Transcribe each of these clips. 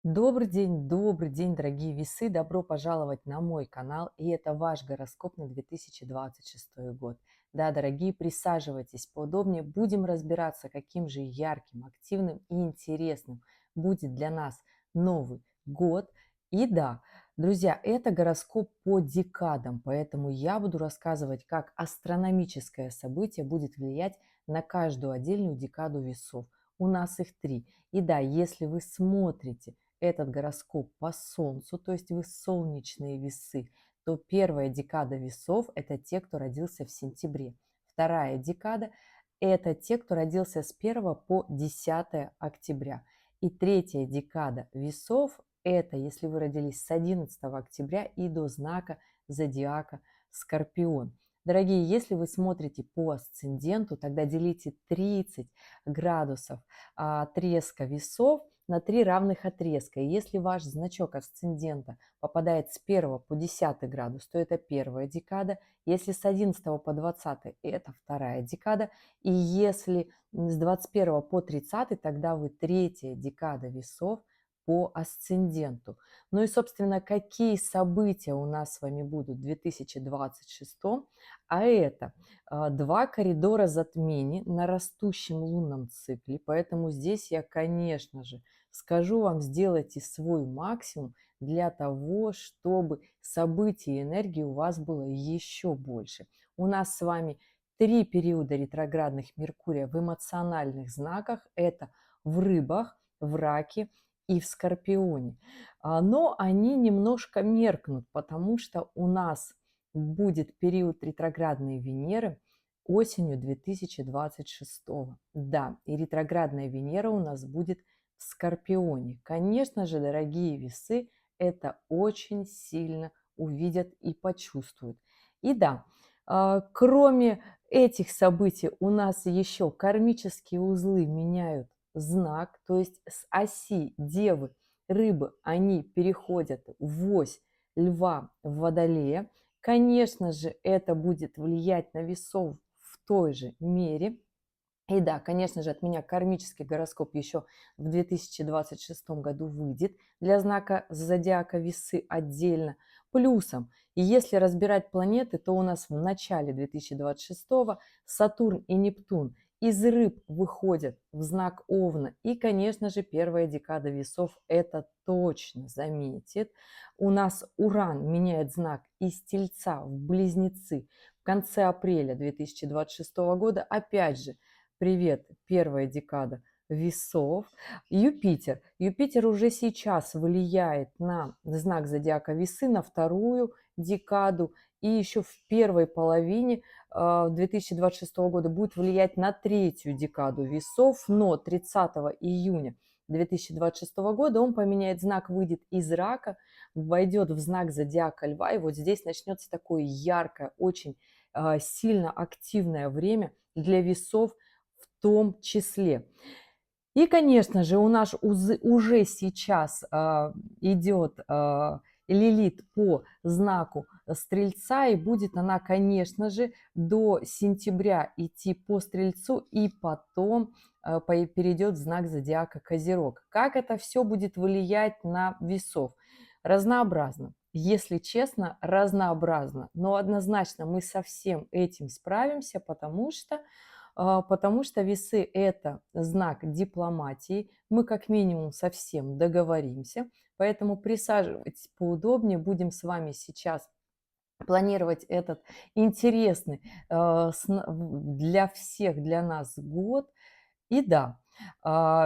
Добрый день, дорогие весы! Добро пожаловать на мой канал, и это ваш гороскоп на 2026 год. Да, дорогие, присаживайтесь поудобнее, будем разбираться, каким же ярким, активным и интересным будет для нас Новый год. И да, друзья, это гороскоп по декадам, поэтому я буду рассказывать, как астрономическое событие будет влиять на каждую отдельную декаду весов. У нас их три. И да, если вы смотрите этот гороскоп по Солнцу, то есть вы солнечные весы, то первая декада весов – это те, кто родился в сентябре. Вторая декада – это те, кто родился с 1 по 10 октября. И третья декада весов – это если вы родились с 11 октября и до знака зодиака Скорпион. Дорогие, если вы смотрите по асценденту, тогда делите 30 градусов отрезка весов на 3 равных отрезка. И если ваш значок асцендента попадает с 1 по 10 градус, то это первая декада. Если с 11 по 20 это вторая декада. И если с 21 по 30, тогда вы третья декада весов по асценденту. Ну и, собственно, какие события у нас с вами будут в 2026? А это два коридора затмений на растущем лунном цикле. Поэтому здесь я, конечно же, скажу вам, сделайте свой максимум для того, чтобы событий и энергии у вас было еще больше. У нас с вами 3 периода ретроградных Меркурия в эмоциональных знаках. Это в Рыбах, в Раке и в Скорпионе. Но они немножко меркнут, потому что у нас будет период ретроградной Венеры осенью 2026. Да, и ретроградная Венера у нас будет в Скорпионе. Конечно же, дорогие весы, это очень сильно увидят и почувствуют. И да, кроме этих событий у нас еще кармические узлы меняют знак, то есть с оси Девы, Рыбы они переходят в ось Льва, в Водолея. Конечно же, это будет влиять на весов в той же мере. И да, конечно же, от меня кармический гороскоп еще в 2026 году выйдет для знака зодиака Весы отдельно. Плюсом, и если разбирать планеты, то у нас в начале 2026 Сатурн и Нептун из Рыб выходят в знак Овна. И, конечно же, первая декада Весов это точно заметит. У нас Уран меняет знак из Тельца в Близнецы в конце апреля 2026 года. Опять же, привет, первая декада Весов. Юпитер. Юпитер уже сейчас влияет на знак зодиака Весы, на вторую декаду. И еще в первой половине 2026 года будет влиять на третью декаду Весов. Но 30 июня 2026 года он поменяет знак, выйдет из Рака, войдет в знак зодиака Льва. И вот здесь начнется такое яркое, очень сильно активное время для Весов в том числе. И, конечно же, у нас уже сейчас идет Лилит по знаку Стрельца, и будет она, конечно же, до сентября идти по Стрельцу, и потом перейдет в знак зодиака Козерог. Как это все будет влиять на весов? Разнообразно. Если честно, разнообразно. Но однозначно мы со всем этим справимся, потому что весы – это знак дипломатии. Мы как минимум со всем договоримся. Поэтому присаживайтесь поудобнее. Будем с вами сейчас планировать этот интересный для всех, для нас год. И да,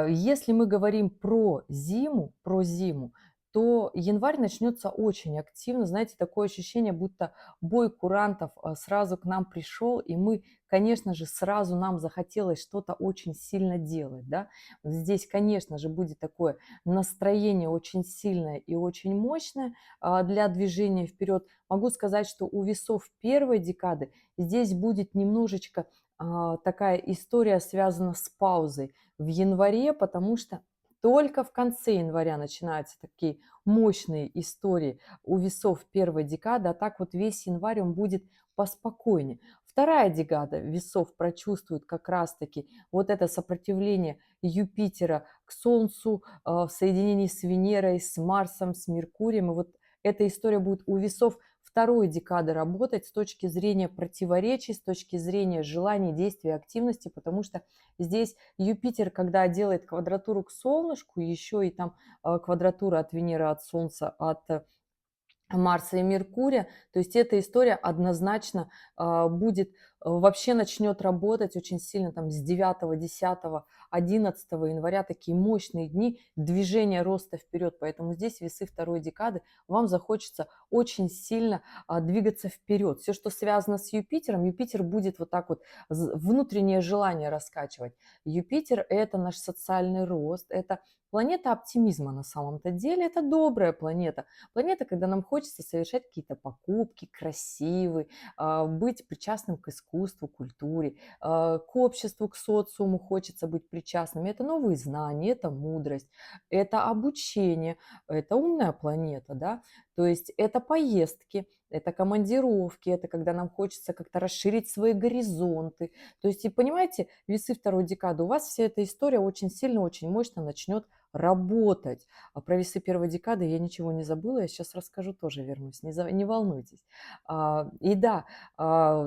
если мы говорим про зиму, то январь начнется очень активно. Знаете, такое ощущение, будто бой курантов сразу к нам пришел, и мы, конечно же, сразу нам захотелось что-то очень сильно делать. Да? Вот здесь, конечно же, будет такое настроение очень сильное и очень мощное для движения вперед. Могу сказать, что у весов первой декады здесь будет немножечко такая история связана с паузой в январе, потому что только в конце января начинаются такие мощные истории у весов первой декады, а так вот весь январь он будет поспокойнее. Вторая декада весов прочувствует как раз-таки вот это сопротивление Юпитера к Солнцу в соединении с Венерой, с Марсом, с Меркурием. И вот эта история будет у весов второй декады работать с точки зрения противоречий, с точки зрения желаний, действий, активности, потому что здесь Юпитер, когда делает квадратуру к Солнышку, еще и там квадратура от Венеры, от Солнца, от Марса и Меркурия. То есть эта история однозначно будет, вообще начнет работать очень сильно там с 9, 10, 11 января, такие мощные дни движения роста вперед. Поэтому здесь весы второй декады, вам захочется очень сильно двигаться вперед. Все, что связано с Юпитером, Юпитер будет вот так вот внутреннее желание раскачивать. Юпитер – это наш социальный рост, это планета оптимизма на самом-то деле, это добрая планета. Планета, когда нам хочется совершать какие-то покупки, красивые, быть причастным к искусству, культуре, к обществу, к социуму хочется быть причастным. Это новые знания, это мудрость, это обучение, это умная планета, да, то есть это поездки, это командировки, это когда нам хочется как-то расширить свои горизонты. То есть, и понимаете, весы второй декады, у вас вся эта история очень сильно, очень мощно начнет работать. А про весы первой декады я ничего не забыла, я сейчас расскажу, тоже вернусь, не волнуйтесь. И да,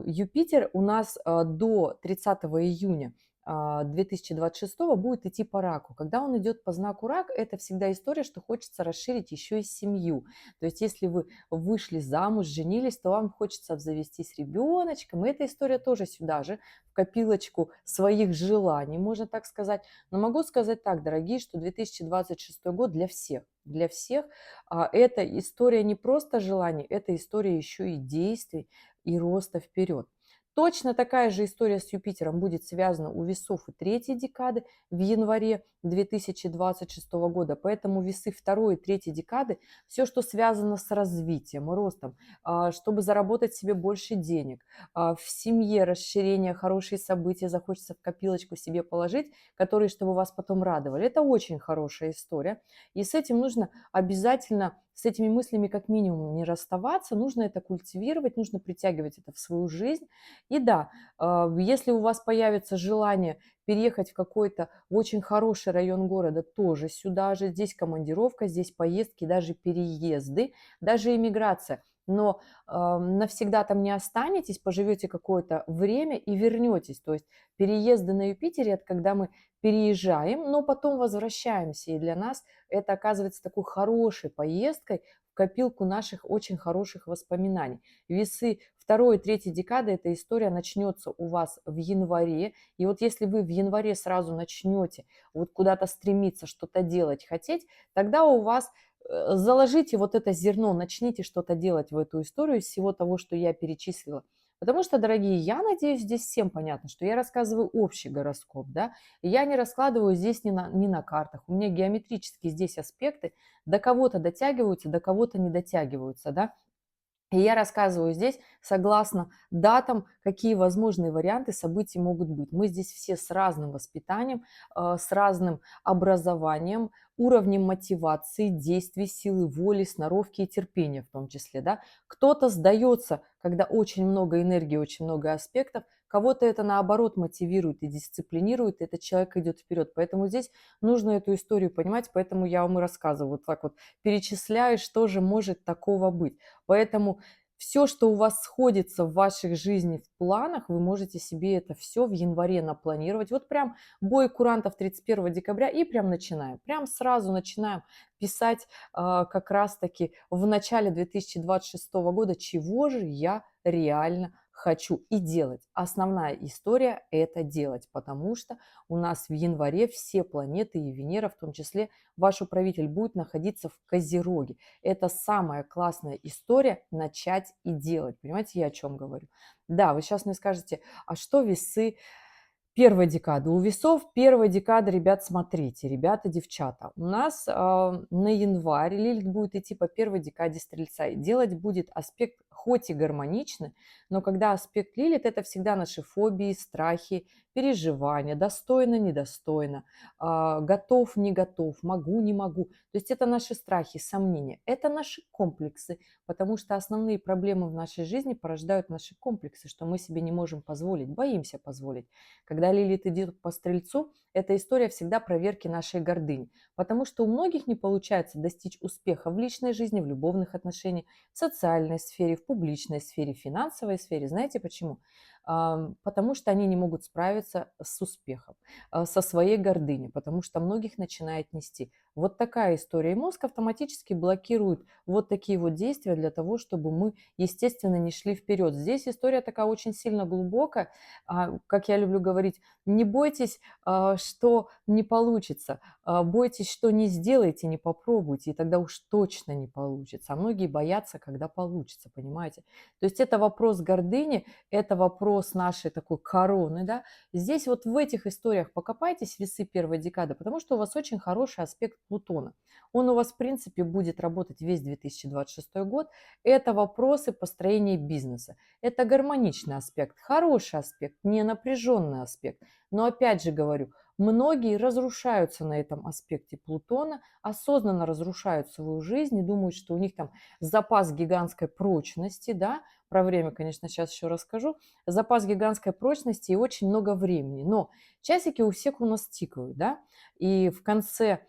Юпитер у нас до 30 июня 2026 будет идти по раку. Когда он идет по знаку рак, это всегда история, что хочется расширить еще и семью. То есть если вы вышли замуж, женились, то вам хочется обзавестись ребеночком. И эта история тоже сюда же, в копилочку своих желаний, можно так сказать. Но могу сказать так, дорогие, что 2026 год для всех. Для всех это история не просто желаний, это история еще и действий и роста вперед. Точно такая же история с Юпитером будет связана у весов и третьей декады в январе 2026 года. Поэтому весы второй и третьей декады, все, что связано с развитием и ростом, чтобы заработать себе больше денег, в семье расширение, хорошие события, захочется в копилочку себе положить, которые, чтобы вас потом радовали. Это очень хорошая история. И с этим нужно обязательно, с этими мыслями как минимум не расставаться, нужно это культивировать, нужно притягивать это в свою жизнь. И да, если у вас появится желание переехать в какой-то очень хороший район города, тоже сюда же, здесь командировка, здесь поездки, даже переезды, даже иммиграция. Но навсегда там не останетесь, поживете какое-то время и вернетесь. То есть переезды на Юпитере – это когда мы переезжаем, но потом возвращаемся. И для нас это оказывается такой хорошей поездкой в копилку наших очень хороших воспоминаний. Весы второй и третьей декады, эта история начнется у вас в январе. И вот если вы в январе сразу начнете вот куда-то стремиться, что-то делать, хотеть, тогда у вас заложите вот это зерно, начните что-то делать в эту историю из всего того, что я перечислила. Потому что, дорогие, я надеюсь, здесь всем понятно, что я рассказываю общий гороскоп, да, и я не раскладываю здесь ни на картах. У меня геометрические здесь аспекты до кого-то дотягиваются, до кого-то не дотягиваются, да. И я рассказываю здесь согласно датам, какие возможные варианты событий могут быть. Мы здесь все с разным воспитанием, с разным образованием, уровнем мотивации, действий, силы воли, сноровки и терпения в том числе. Да? Кто-то сдается, когда очень много энергии, очень много аспектов, кого-то это наоборот мотивирует и дисциплинирует, и этот человек идет вперед. Поэтому здесь нужно эту историю понимать, поэтому я вам и рассказываю, вот так вот перечисляю, что же может такого быть. Поэтому все, что у вас сходится в ваших жизни в планах, вы можете себе это все в январе напланировать. Вот прям бой курантов 31 декабря и прям начинаем. Прям сразу начинаем писать как раз-таки в начале 2026 года, чего же я реально хочу и делать. Основная история – это делать, потому что у нас в январе все планеты и Венера, в том числе ваш управитель, будет находиться в Козероге. Это самая классная история начать и делать. Понимаете, я о чем говорю? Да, вы сейчас мне скажете, а что весы Первая декада. У весов первая декада, ребят, смотрите, ребята, девчата. У нас на январь Лилит будет идти по первой декаде Стрельца. И делать будет аспект хоть и гармоничный, но когда аспект Лилит, это всегда наши фобии, страхи, переживания, достойно, недостойно, готов, не готов, могу, не могу. То есть это наши страхи, сомнения, это наши комплексы, потому что основные проблемы в нашей жизни порождают наши комплексы, что мы себе не можем позволить, боимся позволить. Когда Лилит идет по Стрельцу, эта история всегда проверки нашей гордыни, потому что у многих не получается достичь успеха в личной жизни, в любовных отношениях, в социальной сфере, в публичной сфере, в финансовой сфере. Знаете почему? Потому что они не могут справиться с успехом, со своей гордыней, потому что многих начинает нести. Вот такая история. И мозг автоматически блокирует вот такие вот действия для того, чтобы мы, естественно, не шли вперед. Здесь история такая очень сильно глубокая. Как я люблю говорить, не бойтесь, что не получится, бойтесь, что не сделаете, не попробуйте, и тогда уж точно не получится. А многие боятся, когда получится, понимаете? То есть это вопрос гордыни, это вопрос нашей такой короны, да. Здесь вот в этих историях покопайтесь, весы первой декады, потому что у вас очень хороший аспект Плутона. Он у вас, в принципе, будет работать весь 2026 год. Это вопросы построения бизнеса. Это гармоничный аспект, хороший аспект, не напряженный аспект. Но опять же говорю, многие разрушаются на этом аспекте Плутона, осознанно разрушают свою жизнь и думают, что у них там запас гигантской прочности, да, про время, конечно, сейчас еще расскажу, запас гигантской прочности и очень много времени. Но часики у всех у нас тикают, да, и в конце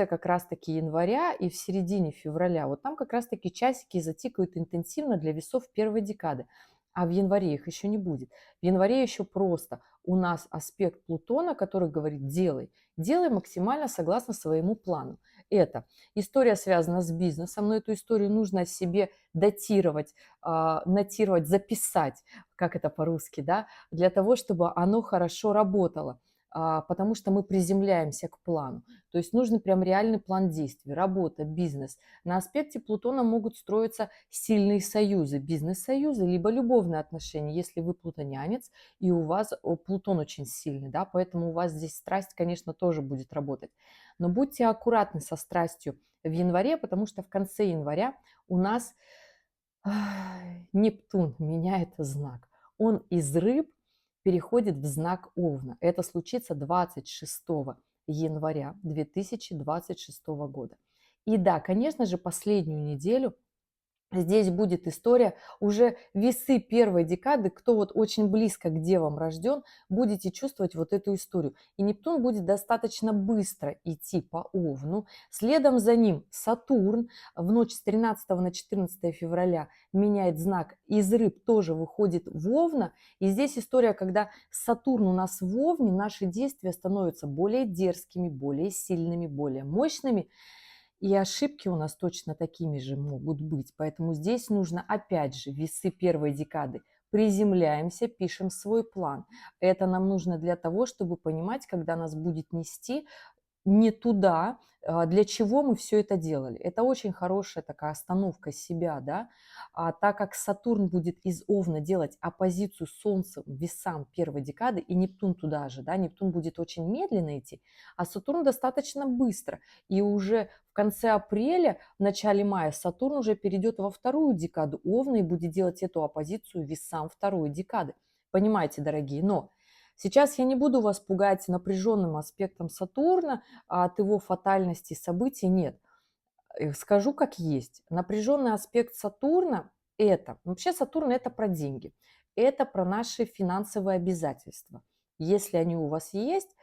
как раз-таки января и в середине февраля, вот там как раз-таки часики затикают интенсивно для весов первой декады. А в январе их еще не будет. В январе еще просто у нас аспект Плутона, который говорит «делай». Делай максимально согласно своему плану. Это история связана с бизнесом, но эту историю нужно себе датировать, нотировать, записать, как это по-русски, да, для того, чтобы оно хорошо работало. Потому что мы приземляемся к плану. То есть нужен прям реальный план действий, работа, бизнес. На аспекте Плутона могут строиться сильные союзы, бизнес-союзы, либо любовные отношения, если вы плутонянец, и у вас Плутон очень сильный, да, поэтому у вас здесь страсть, конечно, тоже будет работать. Но будьте аккуратны со страстью в январе, потому что в конце января у нас Нептун меняет знак. Он из рыб переходит в знак Овна. Это случится 26 января 2026 года. И да, конечно же, последнюю неделю здесь будет история уже весы первой декады, кто вот очень близко к девам рожден, будете чувствовать вот эту историю. И Нептун будет достаточно быстро идти по Овну. Следом за ним Сатурн в ночь с 13 на 14 февраля меняет знак, из рыб тоже выходит в Овна. И здесь история, когда Сатурн у нас в Овне, наши действия становятся более дерзкими, более сильными, более мощными. И ошибки у нас точно такими же могут быть. Поэтому здесь нужно, опять же, весы первой декады. Приземляемся, пишем свой план. Это нам нужно для того, чтобы понимать, когда нас будет нести не туда, для чего мы все это делали. Это очень хорошая такая остановка себя, да. Так как Сатурн будет из Овна делать оппозицию Солнцу, весам первой декады, и Нептун туда же, да, Нептун будет очень медленно идти, а Сатурн достаточно быстро. И уже в конце апреля, в начале мая Сатурн уже перейдет во вторую декаду Овна и будет делать эту оппозицию весам второй декады. Понимаете, дорогие? Но сейчас я не буду вас пугать напряженным аспектом Сатурна, от его фатальности событий нет. Скажу как есть. Напряженный аспект Сатурна – это, вообще Сатурн – это про деньги, это про наши финансовые обязательства. Если они у вас есть,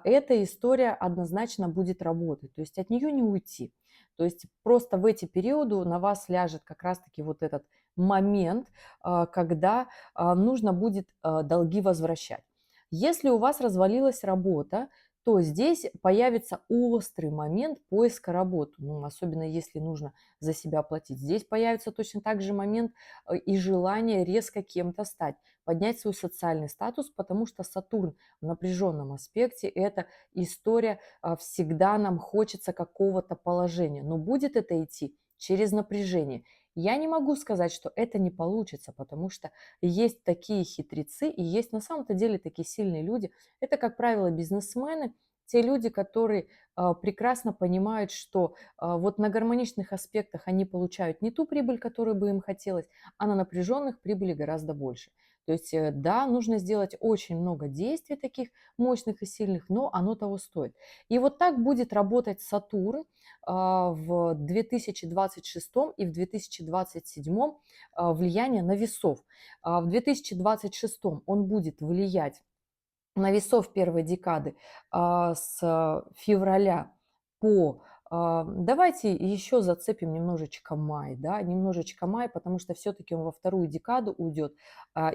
эта история однозначно будет работать, то есть от нее не уйти. То есть просто в эти периоды на вас ляжет как раз-таки вот этот момент, когда нужно будет долги возвращать. Если у вас развалилась работа, то здесь появится острый момент поиска работы, ну, особенно если нужно за себя платить. Здесь появится точно так же момент и желание резко кем-то стать, поднять свой социальный статус, потому что Сатурн в напряженном аспекте – это история, всегда нам хочется какого-то положения, но будет это идти через напряжение. Я не могу сказать, что это не получится, потому что есть такие хитрецы и есть на самом-то деле такие сильные люди. Это, как правило, бизнесмены, те люди, которые прекрасно понимают, что вот на гармоничных аспектах они получают не ту прибыль, которую бы им хотелось, а на напряженных прибыли гораздо больше. То есть, да, нужно сделать очень много действий таких мощных и сильных, но оно того стоит. И вот так будет работать Сатурн в 2026 и в 2027 влияние на весов. В 2026 он будет влиять на весов первой декады с февраля по... Давайте еще зацепим немножечко май, да, немножечко май, потому что все-таки он во вторую декаду уйдет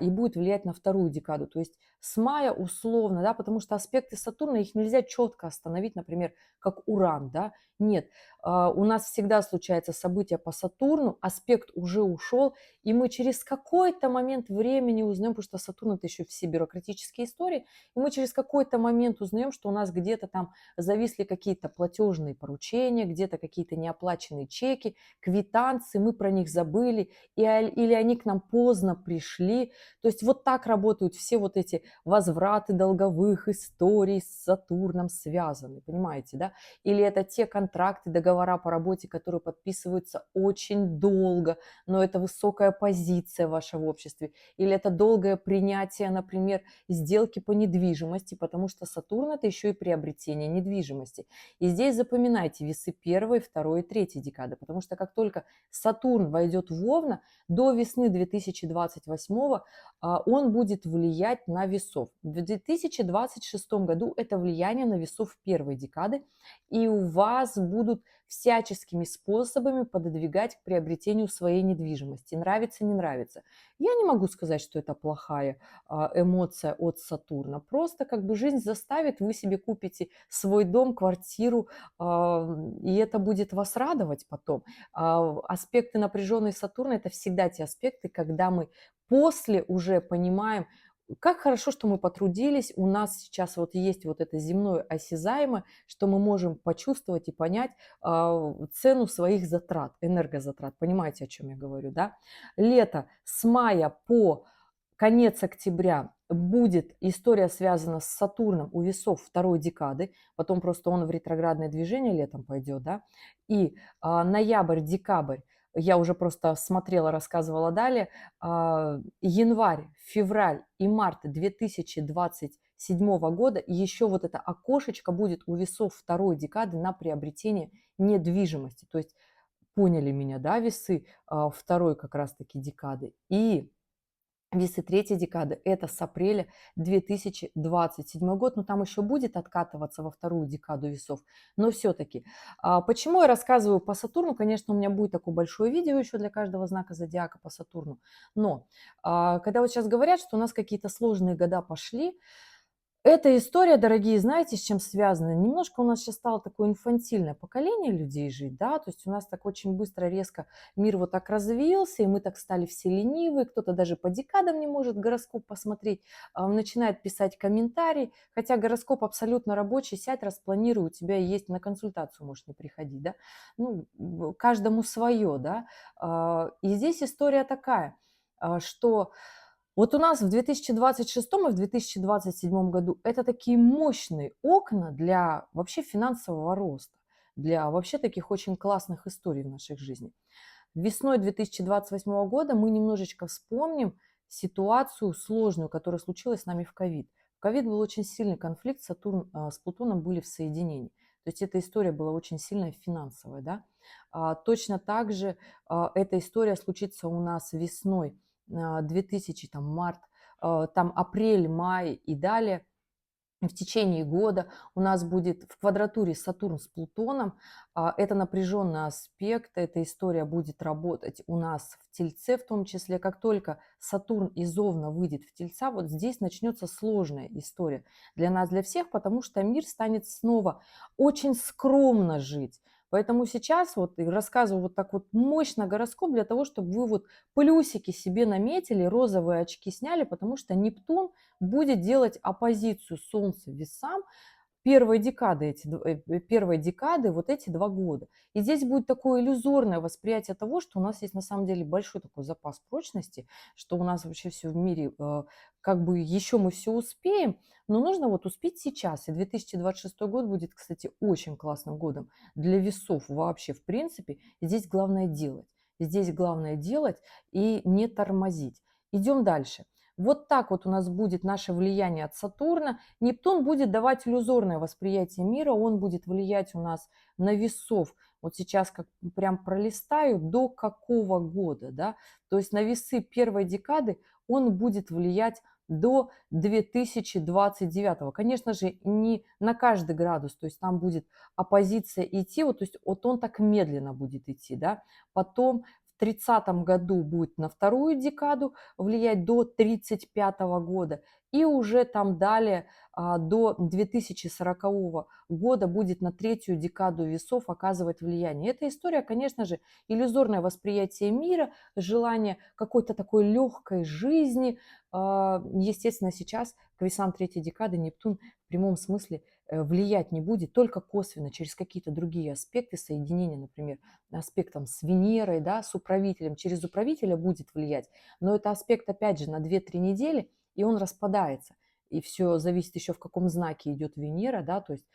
и будет влиять на вторую декаду. То есть с мая условно, да, потому что аспекты Сатурна, их нельзя четко остановить, например, как Уран, да, нет. У нас всегда случается событие по Сатурну, аспект уже ушел, и мы через какой-то момент времени узнаем, потому что Сатурн это еще все бюрократические истории, и мы через какой-то момент узнаем, что у нас где-то там зависли какие-то платежные поручения, где-то какие-то неоплаченные чеки, квитанции, мы про них забыли, или они к нам поздно пришли. То есть вот так работают все вот эти возвраты долговых историй с Сатурном связаны, понимаете, да? Или это те контракты, договора по работе, которые подписываются очень долго, но это высокая позиция ваша в обществе. Или это долгое принятие, например, сделки по недвижимости, потому что Сатурн это еще и приобретение недвижимости. И здесь запоминайте весы первой, второй и третьей декады, потому что как только Сатурн войдет в Овна, до весны 2028 он будет влиять на весов. В 2026 году это влияние на весов первой декады, и у вас будут всяческими способами пододвигать к приобретению своей недвижимости. Нравится, не нравится. Я не могу сказать, что это плохая эмоция от Сатурна. Просто как бы жизнь заставит, вы себе купите свой дом, квартиру, и это будет вас радовать потом. Аспекты напряженной Сатурна – это всегда те аспекты, когда мы после уже понимаем, как хорошо, что мы потрудились, у нас сейчас вот есть вот это земное осязаемое, что мы можем почувствовать и понять цену своих затрат, энергозатрат. Понимаете, о чем я говорю, да? Лето с мая по конец октября будет история связана с Сатурном у весов второй декады, потом просто он в ретроградное движение летом пойдет, да, и ноябрь, декабрь, я уже просто смотрела, рассказывала далее, январь, февраль и март 2027 года еще вот это окошечко будет у весов второй декады на приобретение недвижимости, то есть поняли меня, да, весы второй как раз-таки декады, и весы третьей декады – это с апреля 2027 год, но там еще будет откатываться во вторую декаду весов, но все-таки. Почему я рассказываю по Сатурну? Конечно, у меня будет такое большое видео еще для каждого знака зодиака по Сатурну, но когда вот сейчас говорят, что у нас какие-то сложные года пошли, эта история, дорогие, знаете, с чем связана? Немножко у нас сейчас стало такое инфантильное поколение людей жить, да, то есть у нас так очень быстро, резко мир вот так развился, и мы так стали все ленивые, кто-то даже по декадам не может гороскоп посмотреть, начинает писать комментарии, хотя гороскоп абсолютно рабочий, сядь, распланируй, у тебя есть на консультацию, можешь не приходить, да, ну, каждому свое, да, и здесь история такая, что вот у нас в 2026 и в 2027 году это такие мощные окна для вообще финансового роста, для вообще таких очень классных историй в наших жизнях. Весной 2028 года мы немножечко вспомним ситуацию сложную, которая случилась с нами в ковид. В ковид был очень сильный конфликт, Сатурн с Плутоном были в соединении. То есть эта история была очень сильная финансовая. Да? Точно так же эта история случится у нас весной 2000, там, март, там, апрель, май и далее. В течение года у нас будет в квадратуре Сатурн с Плутоном. Это напряженный аспект, эта история будет работать у нас в Тельце, в том числе. Как только Сатурн из Овна выйдет в Тельца, вот здесь начнется сложная история для нас, для всех, потому что мир станет снова очень скромно жить. Поэтому сейчас вот и рассказываю вот так вот мощно гороскоп для того, чтобы вы вот плюсики себе наметили, розовые очки сняли, потому что Нептун будет делать оппозицию Солнцу весам первой декады вот эти 2 года. И здесь будет такое иллюзорное восприятие того, что у нас есть на самом деле большой такой запас прочности, что у нас вообще все в мире, как бы еще мы все успеем, но нужно вот успеть сейчас. И 2026 год будет, кстати, очень классным годом для весов вообще в принципе. Здесь главное делать. Здесь главное делать и не тормозить. Идем дальше. Вот так вот у нас будет наше влияние от Сатурна. Нептун будет давать иллюзорное восприятие мира, он будет влиять у нас на весов. Вот сейчас как прям пролистаю, до какого года, да, то есть на весы первой декады он будет влиять до 2029. Конечно же, не на каждый градус, то есть там будет оппозиция идти, вот, то есть вот он так медленно будет идти, да, потом в 30 году будет на вторую декаду влиять до 35 года, и уже там далее до 2040 года будет на третью декаду весов оказывать влияние. Эта история, конечно же, иллюзорное восприятие мира, желание какой-то такой легкой жизни. Естественно, сейчас к весам третьей декады Нептун в прямом смысле влиять не будет, только косвенно, через какие-то другие аспекты соединения, например, аспектом с Венерой, да, с управителем, через управителя будет влиять, но это аспект, опять же, на 2-3 недели, и он распадается. И все зависит еще, в каком знаке идет Венера, да, то есть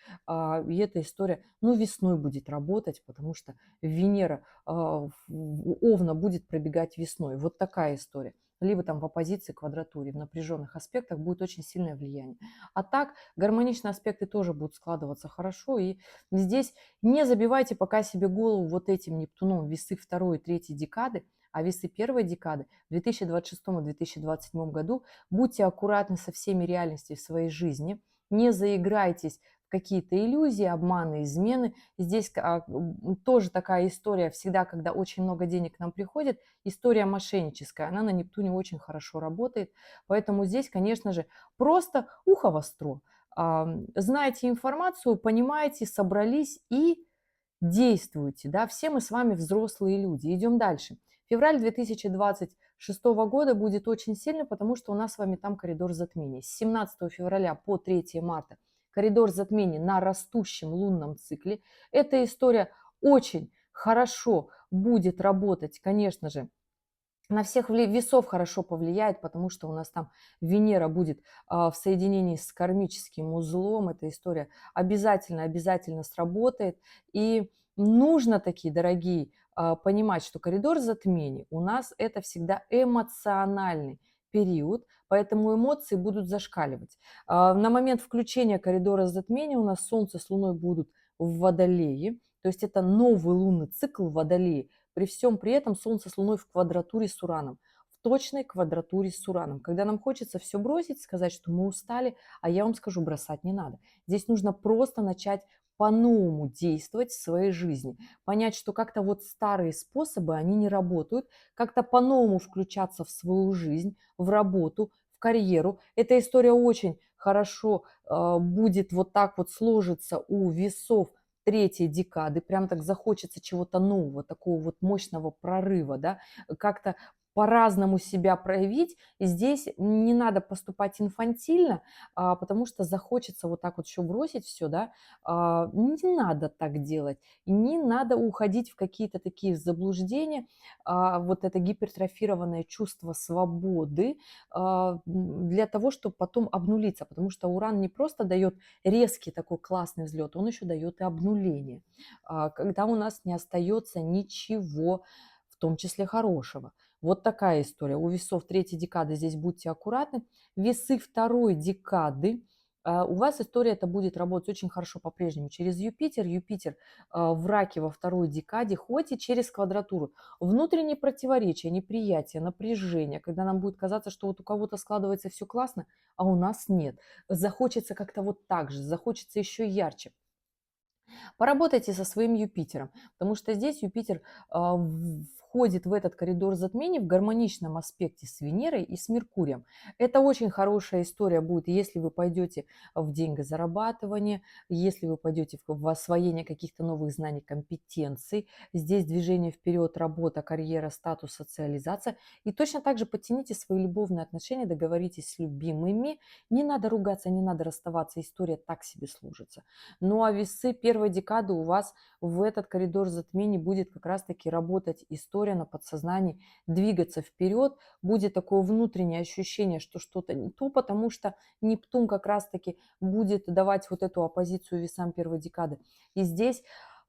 и эта история, ну, весной будет работать, потому что Венера в Овна будет пробегать весной. Вот такая история. Либо там в оппозиции, квадратуре, в напряженных аспектах будет очень сильное влияние. А так гармоничные аспекты тоже будут складываться хорошо. И здесь не забивайте пока себе голову вот этим Нептуном весы второй и третьей декады, а весы первой декады в 2026-2027 году. Будьте аккуратны со всеми реальностями в своей жизни, не заиграйтесь в какие-то иллюзии, обманы, измены. Здесь тоже такая история всегда, когда очень много денег к нам приходит, история мошенническая, она на Нептуне очень хорошо работает, поэтому здесь, конечно же, просто ухо востро. Знаете информацию, понимаете, собрались и действуйте, да, все мы с вами взрослые люди. Идем дальше. Февраль 2026 года будет очень сильно, потому что у нас с вами там коридор затмений. С 17 февраля по 3 марта коридор затмений на растущем лунном цикле. Эта история очень хорошо будет работать, конечно же, на всех весов хорошо повлияет, потому что у нас там Венера будет в соединении с кармическим узлом. Эта история обязательно сработает. И нужно такие, дорогие, понимать, что коридор затмений у нас это всегда эмоциональный период, поэтому эмоции будут зашкаливать. На момент включения коридора затмений у нас Солнце с Луной будут в Водолее, то есть это новый лунный цикл в Водолее. При всем при этом Солнце с Луной в квадратуре с Ураном, в точной квадратуре с Ураном. Когда нам хочется все бросить, сказать, что мы устали, а я вам скажу, бросать не надо. Здесь нужно просто начать по-новому действовать в своей жизни, понять, что как-то вот старые способы, они не работают, как-то по-новому включаться в свою жизнь, в работу, в карьеру. Эта история очень хорошо будет вот так вот сложиться у весов третьей декады, прям так захочется чего-то нового, такого вот мощного прорыва, да, как-то по-разному себя проявить. И здесь не надо поступать инфантильно, потому что захочется вот так вот еще бросить все, да. Не надо так делать. И не надо уходить в какие-то такие заблуждения. Вот это гипертрофированное чувство свободы для того, чтобы потом обнулиться. Потому что Уран не просто дает резкий такой классный взлет, он еще дает и обнуление, когда у нас не остается ничего, в том числе хорошего. Вот такая история. У весов третьей декады здесь будьте аккуратны. Весы второй декады, у вас история это будет работать очень хорошо по-прежнему через Юпитер. Юпитер в раке во второй декаде, хоть и через квадратуру. Внутренние противоречия, неприятие, напряжение, когда нам будет казаться, что вот у кого-то складывается все классно, а у нас нет. Захочется как-то вот так же, захочется еще ярче. Поработайте со своим Юпитером, потому что здесь Юпитер входит в этот коридор затмений в гармоничном аспекте с Венерой и с Меркурием. Это очень хорошая история будет, если вы пойдете в деньгозарабатывание, если вы пойдете в освоение каких-то новых знаний, компетенций. Здесь движение вперед, работа, карьера, статус, социализация. И точно так же подтяните свои любовные отношения, договоритесь с любимыми. Не надо ругаться, не надо расставаться, история так себе служится. Ну а весы первой декады у вас в этот коридор затмений будет как раз-таки работать история на подсознании, двигаться вперед, будет такое внутреннее ощущение, что что-то не то, потому что Нептун как раз-таки будет давать вот эту оппозицию весам первой декады. И здесь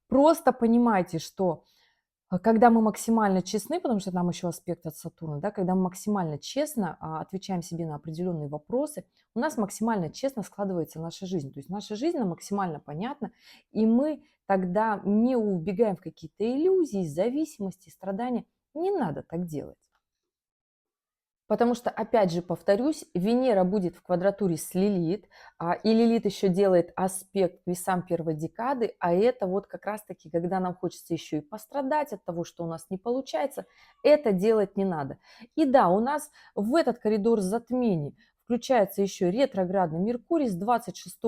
просто понимайте, что когда мы максимально честны, потому что там еще аспект от Сатурна, да, когда мы максимально честно отвечаем себе на определенные вопросы, у нас максимально честно складывается наша жизнь. То есть наша жизнь нам максимально понятна, и мы тогда не убегаем в какие-то иллюзии, зависимости, страдания. Не надо так делать. Потому что, опять же, повторюсь, Венера будет в квадратуре с Лилит, и Лилит еще делает аспект к весам первой декады, а это вот как раз-таки, когда нам хочется еще и пострадать от того, что у нас не получается, это делать не надо. И да, у нас в этот коридор затмений включается еще ретроградный Меркурий с 26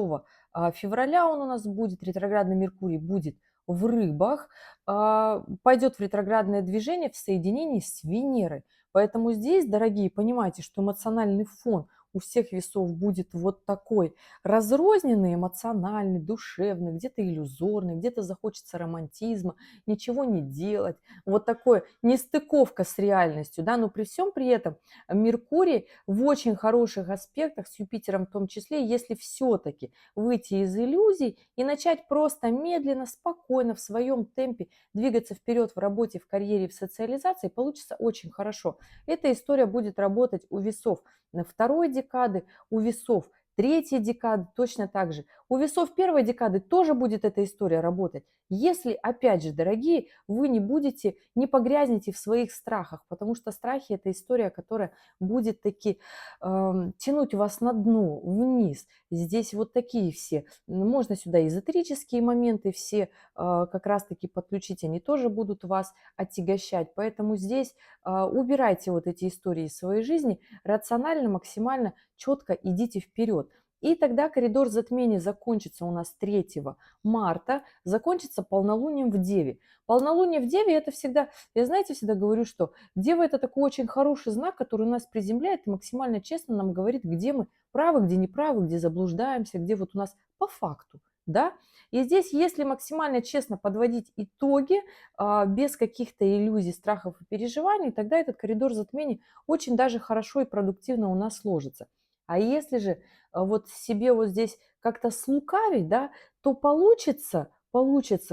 февраля он у нас будет, ретроградный Меркурий будет в рыбах, пойдет в ретроградное движение в соединении с Венерой. Поэтому здесь, дорогие, понимайте, что эмоциональный фон у всех весов будет вот такой разрозненный, эмоциональный, душевный, где-то иллюзорный, где-то захочется романтизма, ничего не делать. Вот такое нестыковка с реальностью, да, но при всем при этом Меркурий в очень хороших аспектах с Юпитером в том числе, если все-таки выйти из иллюзий и начать просто медленно, спокойно, в своем темпе двигаться вперед в работе, в карьере, в социализации, получится очень хорошо. Эта история будет работать у весов на второй декады, у весов третьей декады точно так же. У весов первой декады тоже будет эта история работать. Если, опять же, дорогие, вы не погрязнете в своих страхах, потому что страхи – это история, которая будет таки тянуть вас на дно, вниз. Здесь вот такие все. Можно сюда эзотерические моменты все как раз-таки подключить, они тоже будут вас отягощать. Поэтому здесь убирайте вот эти истории из своей жизни, рационально, максимально четко идите вперед. И тогда коридор затмений закончится у нас 3 марта, закончится полнолунием в Деве. Полнолуние в Деве это всегда, я знаете, всегда говорю, что Дева это такой очень хороший знак, который нас приземляет и максимально честно нам говорит, где мы правы, где неправы, где заблуждаемся, где вот у нас по факту. Да? И здесь, если максимально честно подводить итоги, без каких-то иллюзий, страхов и переживаний, тогда этот коридор затмений очень даже хорошо и продуктивно у нас сложится. А если же вот себе вот здесь как-то слукавить, да, то получится,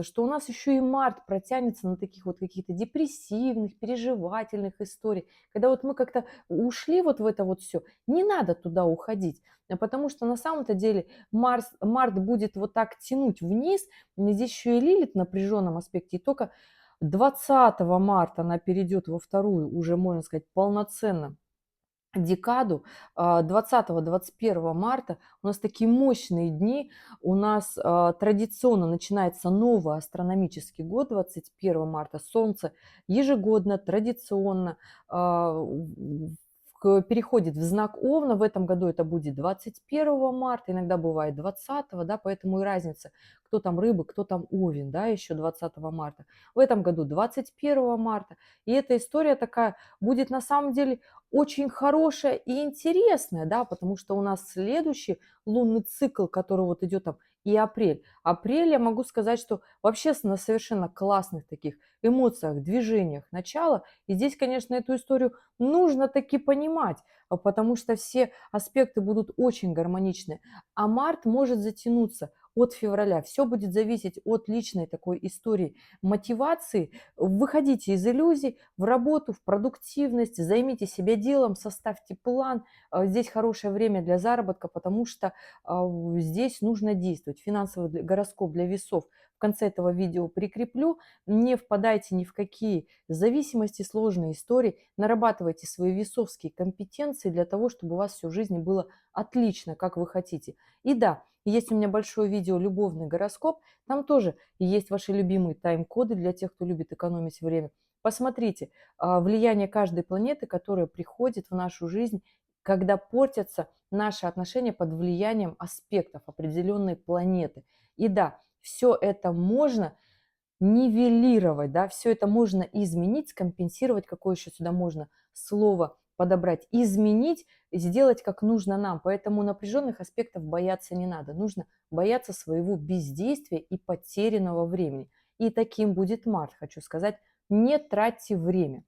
что у нас еще и март протянется на таких вот каких-то депрессивных, переживательных историй, когда вот мы как-то ушли вот в это вот все. Не надо туда уходить, потому что на самом-то деле март будет вот так тянуть вниз, здесь еще и Лилит в напряженном аспекте, и только 20 марта она перейдет во вторую, уже можно сказать, полноценно декаду. 20-21 марта у нас такие мощные дни. У нас традиционно начинается новый астрономический год 21 марта. Солнце ежегодно, традиционно переходит в знак Овна. В этом году это будет 21 марта, иногда бывает 20, да, поэтому и разница, кто там рыбы, кто там Овен, да, еще 20 марта. В этом году 21 марта. И эта история такая будет на самом деле очень хорошая и интересная, да, потому что у нас следующий лунный цикл, который вот идет там и апрель. Апрель, я могу сказать, что вообще на совершенно классных таких эмоциях, движениях начала. И здесь, конечно, эту историю нужно таки понимать, потому что все аспекты будут очень гармоничны. А март может затянуться от февраля. Все будет зависеть от личной такой истории мотивации. Выходите из иллюзий в работу, в продуктивность, займите себя делом, составьте план. Здесь хорошее время для заработка, потому что здесь нужно действовать. Финансовый гороскоп для весов конце этого видео прикреплю. Не впадайте ни в какие зависимости, сложные истории. Нарабатывайте свои весовские компетенции для того, чтобы у вас всю жизнь было отлично, как вы хотите. И да, есть у меня большое видео «Любовный гороскоп». Там тоже есть ваши любимые тайм-коды для тех, кто любит экономить время. Посмотрите влияние каждой планеты, которая приходит в нашу жизнь, когда портятся наши отношения под влиянием аспектов определенной планеты. И да, все это можно нивелировать, да, все это можно изменить, скомпенсировать, какое еще сюда можно слово подобрать, изменить, сделать как нужно нам. Поэтому напряженных аспектов бояться не надо. Нужно бояться своего бездействия и потерянного времени. И таким будет март, хочу сказать. Не тратьте время.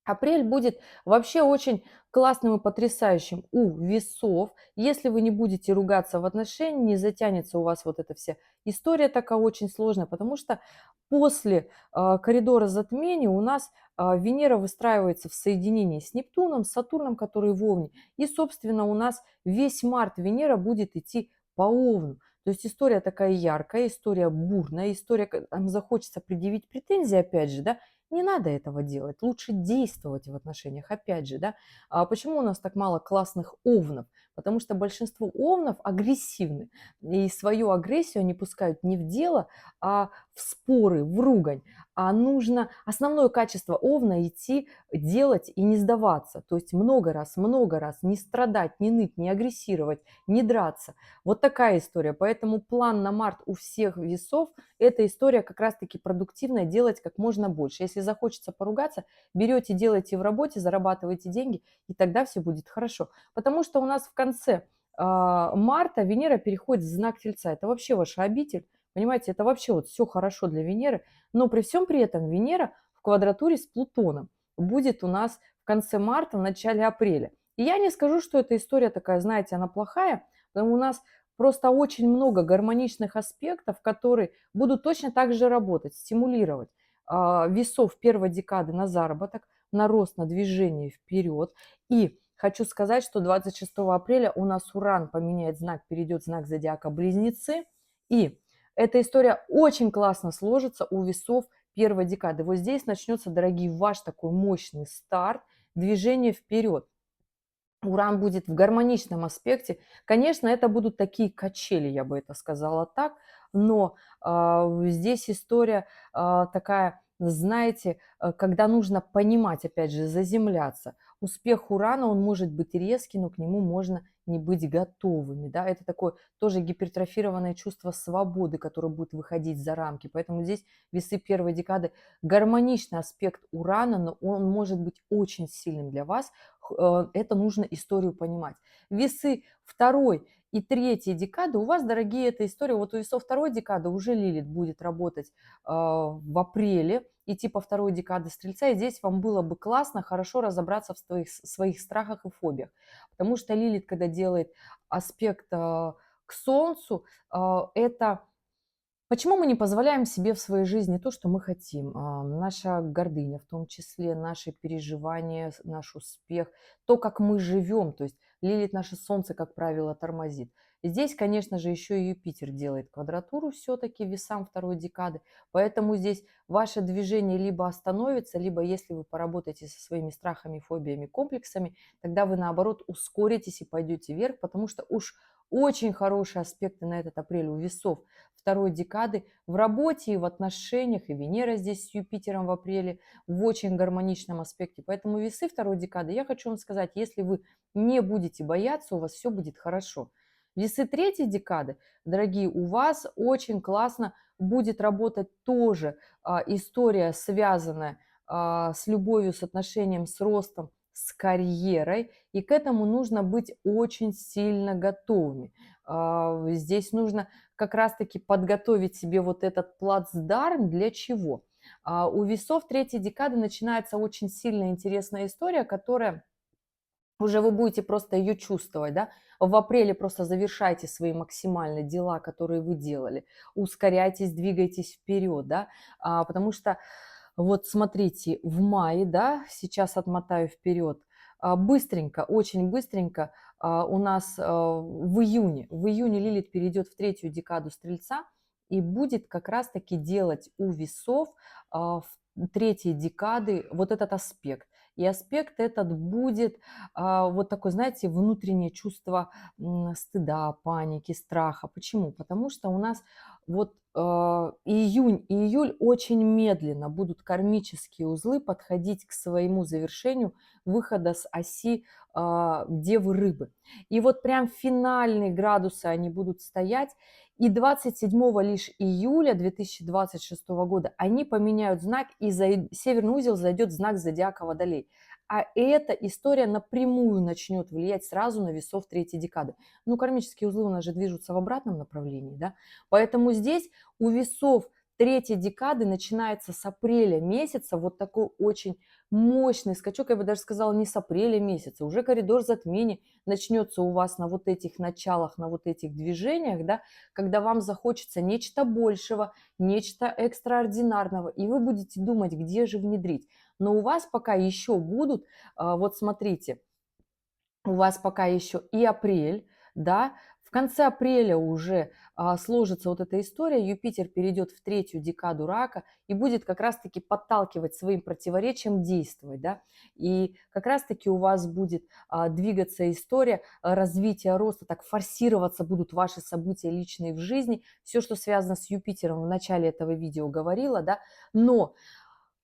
Апрель будет вообще очень классным и потрясающим у весов. Если вы не будете ругаться в отношении, не затянется у вас вот эта вся история такая очень сложная, потому что после коридора затмения у нас Венера выстраивается в соединении с Нептуном, с Сатурном, который в Овне. И, собственно, у нас весь март Венера будет идти по Овну. То есть история такая яркая, история бурная, история, когда нам захочется предъявить претензии, опять же, да, не надо этого делать, лучше действовать в отношениях, опять же, да. Почему у нас так мало классных овнов? Потому что большинство овнов агрессивны, и свою агрессию они пускают не в дело, а в споры, в ругань. А нужно, основное качество овна идти делать и не сдаваться, то есть много раз не страдать, не ныть, не агрессировать, не драться. Вот такая история. Поэтому план на март у всех весов – эта история как раз-таки продуктивная, делать как можно больше. Если захочется поругаться, берете, делаете в работе, зарабатываете деньги, и тогда все будет хорошо. Потому что у нас в конце марта Венера переходит в знак Тельца. Это вообще ваша обитель. Понимаете, это вообще вот все хорошо для Венеры. Но при всем при этом Венера в квадратуре с Плутоном будет у нас в конце марта, в начале апреля. И я не скажу, что эта история такая, знаете, она плохая, потому у нас просто очень много гармоничных аспектов, которые будут точно так же работать, стимулировать весов первой декады на заработок, на рост, на движение вперед. И хочу сказать, что 26 апреля у нас Уран поменяет знак, перейдет в знак зодиака Близнецы. И эта история очень классно сложится у весов первой декады. Вот здесь начнется, дорогие, ваш такой мощный старт, движение вперед. Уран будет в гармоничном аспекте. Конечно, это будут такие качели, я бы это сказала так, но здесь история такая, знаете, когда нужно понимать, опять же, заземляться. Успех Урана, он может быть резкий, но к нему можно не быть готовыми. Да? Это такое тоже гипертрофированное чувство свободы, которое будет выходить за рамки. Поэтому здесь весы первой декады гармоничный аспект Урана, но он может быть очень сильным для вас. Это нужно историю понимать. Весы второй и третьей декады у вас, дорогие, эта история, вот у весов второй декады уже Лилит будет работать в апреле, идти по второй декады Стрельца, и здесь вам было бы классно, хорошо разобраться в своих страхах и фобиях, потому что Лилит, когда делает аспект к Солнцу, это почему мы не позволяем себе в своей жизни то, что мы хотим? Наша гордыня, в том числе наши переживания, наш успех, то, как мы живем, то есть Лилит наше солнце, как правило, тормозит. Здесь, конечно же, еще и Юпитер делает квадратуру все-таки весам второй декады, поэтому здесь ваше движение либо остановится, либо если вы поработаете со своими страхами, фобиями, комплексами, тогда вы, наоборот, ускоритесь и пойдете вверх, потому что уж очень хорошие аспекты на этот апрель у весов второй декады в работе и в отношениях, и Венера здесь с Юпитером в апреле в очень гармоничном аспекте. Поэтому весы второй декады, я хочу вам сказать, если вы не будете бояться, у вас все будет хорошо. Весы третьей декады, дорогие, у вас очень классно будет работать тоже история, связанная с любовью, с отношением, с ростом, с карьерой, и к этому нужно быть очень сильно готовыми. Здесь нужно как раз-таки подготовить себе вот этот плацдарм для чего? У весов третьей декады начинается очень сильная интересная история, которая уже вы будете просто ее чувствовать, да. В апреле просто завершайте свои максимальные дела, которые вы делали, ускоряйтесь, двигайтесь вперед, да, потому что вот смотрите, в мае, да, сейчас отмотаю вперед, быстренько, очень быстренько у нас в июне Лилит перейдет в третью декаду Стрельца, и будет как раз-таки делать у весов в третьей декады вот этот аспект. И аспект этот будет вот такое, знаете, внутреннее чувство стыда, паники, страха. Почему? Потому что у нас вот июнь и июль очень медленно будут кармические узлы подходить к своему завершению выхода с оси Девы Рыбы. И вот прям финальные градусы они будут стоять. И 27 лишь июля 2026 года они поменяют знак, и северный узел зайдет в знак зодиака Водолей. А эта история напрямую начнет влиять сразу на весов третьей декады. Ну, кармические узлы у нас же движутся в обратном направлении, да? Поэтому здесь у весов третьей декады начинается с апреля месяца вот такой очень мощный скачок, я бы даже сказала, не с апреля месяца, уже коридор затмений начнется у вас на вот этих началах, на вот этих движениях, да, когда вам захочется нечто большего, нечто экстраординарного, и вы будете думать, где же внедрить. Но у вас пока еще будут, вот смотрите, у вас пока еще и апрель, да, в конце апреля уже сложится вот эта история, Юпитер перейдет в третью декаду рака и будет как раз-таки подталкивать своим противоречием действовать, да, и как раз-таки у вас будет двигаться история развития, роста, так форсироваться будут ваши события личные в жизни, все, что связано с Юпитером, в начале этого видео говорила, да, но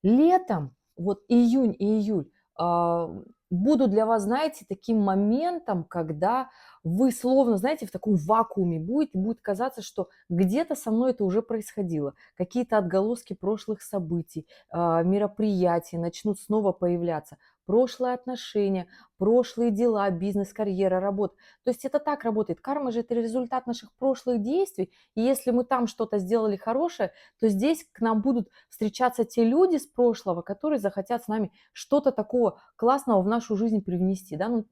летом, вот июнь и июль, будут для вас, знаете, таким моментом, когда вы словно, знаете, в таком вакууме будете, будет казаться, что где-то со мной это уже происходило. Какие-то отголоски прошлых событий, мероприятий начнут снова появляться. Прошлые отношения, прошлые дела, бизнес, карьера, работа. То есть это так работает. Карма же это результат наших прошлых действий. И если мы там что-то сделали хорошее, то здесь к нам будут встречаться те люди с прошлого, которые захотят с нами что-то такого классного в нашу жизнь привнести, да, ну,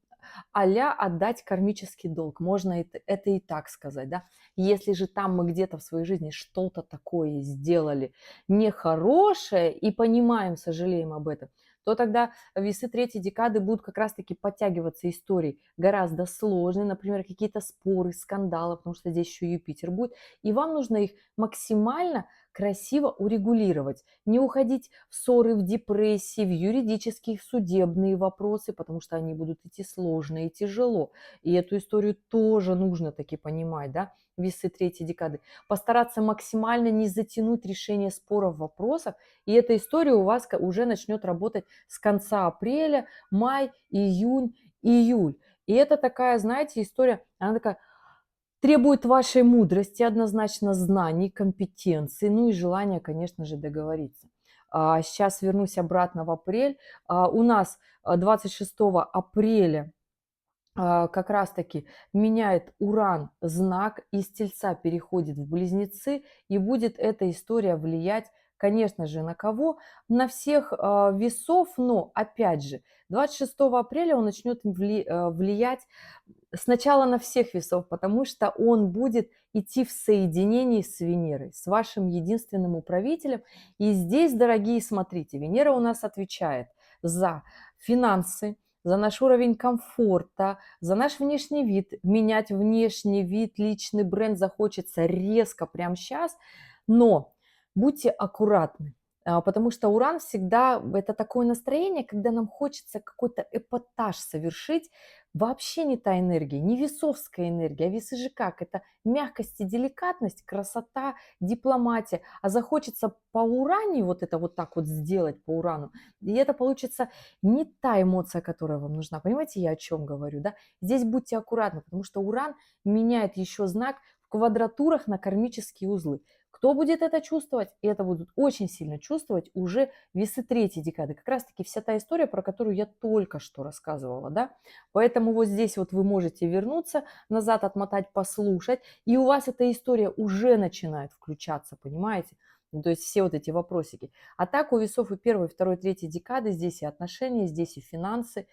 а-ля отдать кармический долг, можно это и так сказать, да. Если же там мы где-то в своей жизни что-то такое сделали нехорошее и понимаем, сожалеем об этом, то тогда весы третьей декады будут как раз-таки подтягиваться истории гораздо сложные, например, какие-то споры, скандалы, потому что здесь еще Юпитер будет, и вам нужно их максимально красиво урегулировать, не уходить в ссоры, в депрессии, в юридические, в судебные вопросы, потому что они будут идти сложно и тяжело. И эту историю тоже нужно таки понимать, да, весы третьей декады. Постараться максимально не затянуть решение споров, вопросов, и эта история у вас уже начнет работать с конца апреля, май, июнь, июль. И это такая, знаете, история, она такая требует вашей мудрости, однозначно знаний, компетенции, ну и желания, конечно же, договориться. Сейчас вернусь обратно в апрель. У нас 26 апреля как раз-таки меняет Уран знак, из Тельца переходит в Близнецы, и будет эта история влиять, конечно же, на кого? На всех весов, но, опять же, 26 апреля он начнет влиять сначала на всех весов, потому что он будет идти в соединении с Венерой, с вашим единственным управителем. И здесь, дорогие, смотрите, Венера у нас отвечает за финансы, за наш уровень комфорта, за наш внешний вид. Менять внешний вид, личный бренд захочется резко прямо сейчас, но будьте аккуратны, потому что Уран всегда это такое настроение, когда нам хочется какой-то эпатаж совершить. Вообще не та энергия, не весовская энергия, а весы же как? Это мягкость и деликатность, красота, дипломатия. А захочется по Уране вот это вот так вот сделать, по Урану, и это получится не та эмоция, которая вам нужна. Понимаете, я о чем говорю, да? Здесь будьте аккуратны, потому что Уран меняет еще знак в квадратурах на кармические узлы. Кто будет это чувствовать? И это будут очень сильно чувствовать уже весы третьей декады. Как раз-таки вся та история, про которую я только что рассказывала, да? Поэтому вот здесь вот вы можете вернуться, назад отмотать, послушать, и у вас эта история уже начинает включаться, понимаете? Ну, то есть все вот эти вопросики. А так у весов и первой, и второй, и третьей декады здесь и отношения, здесь и финансы,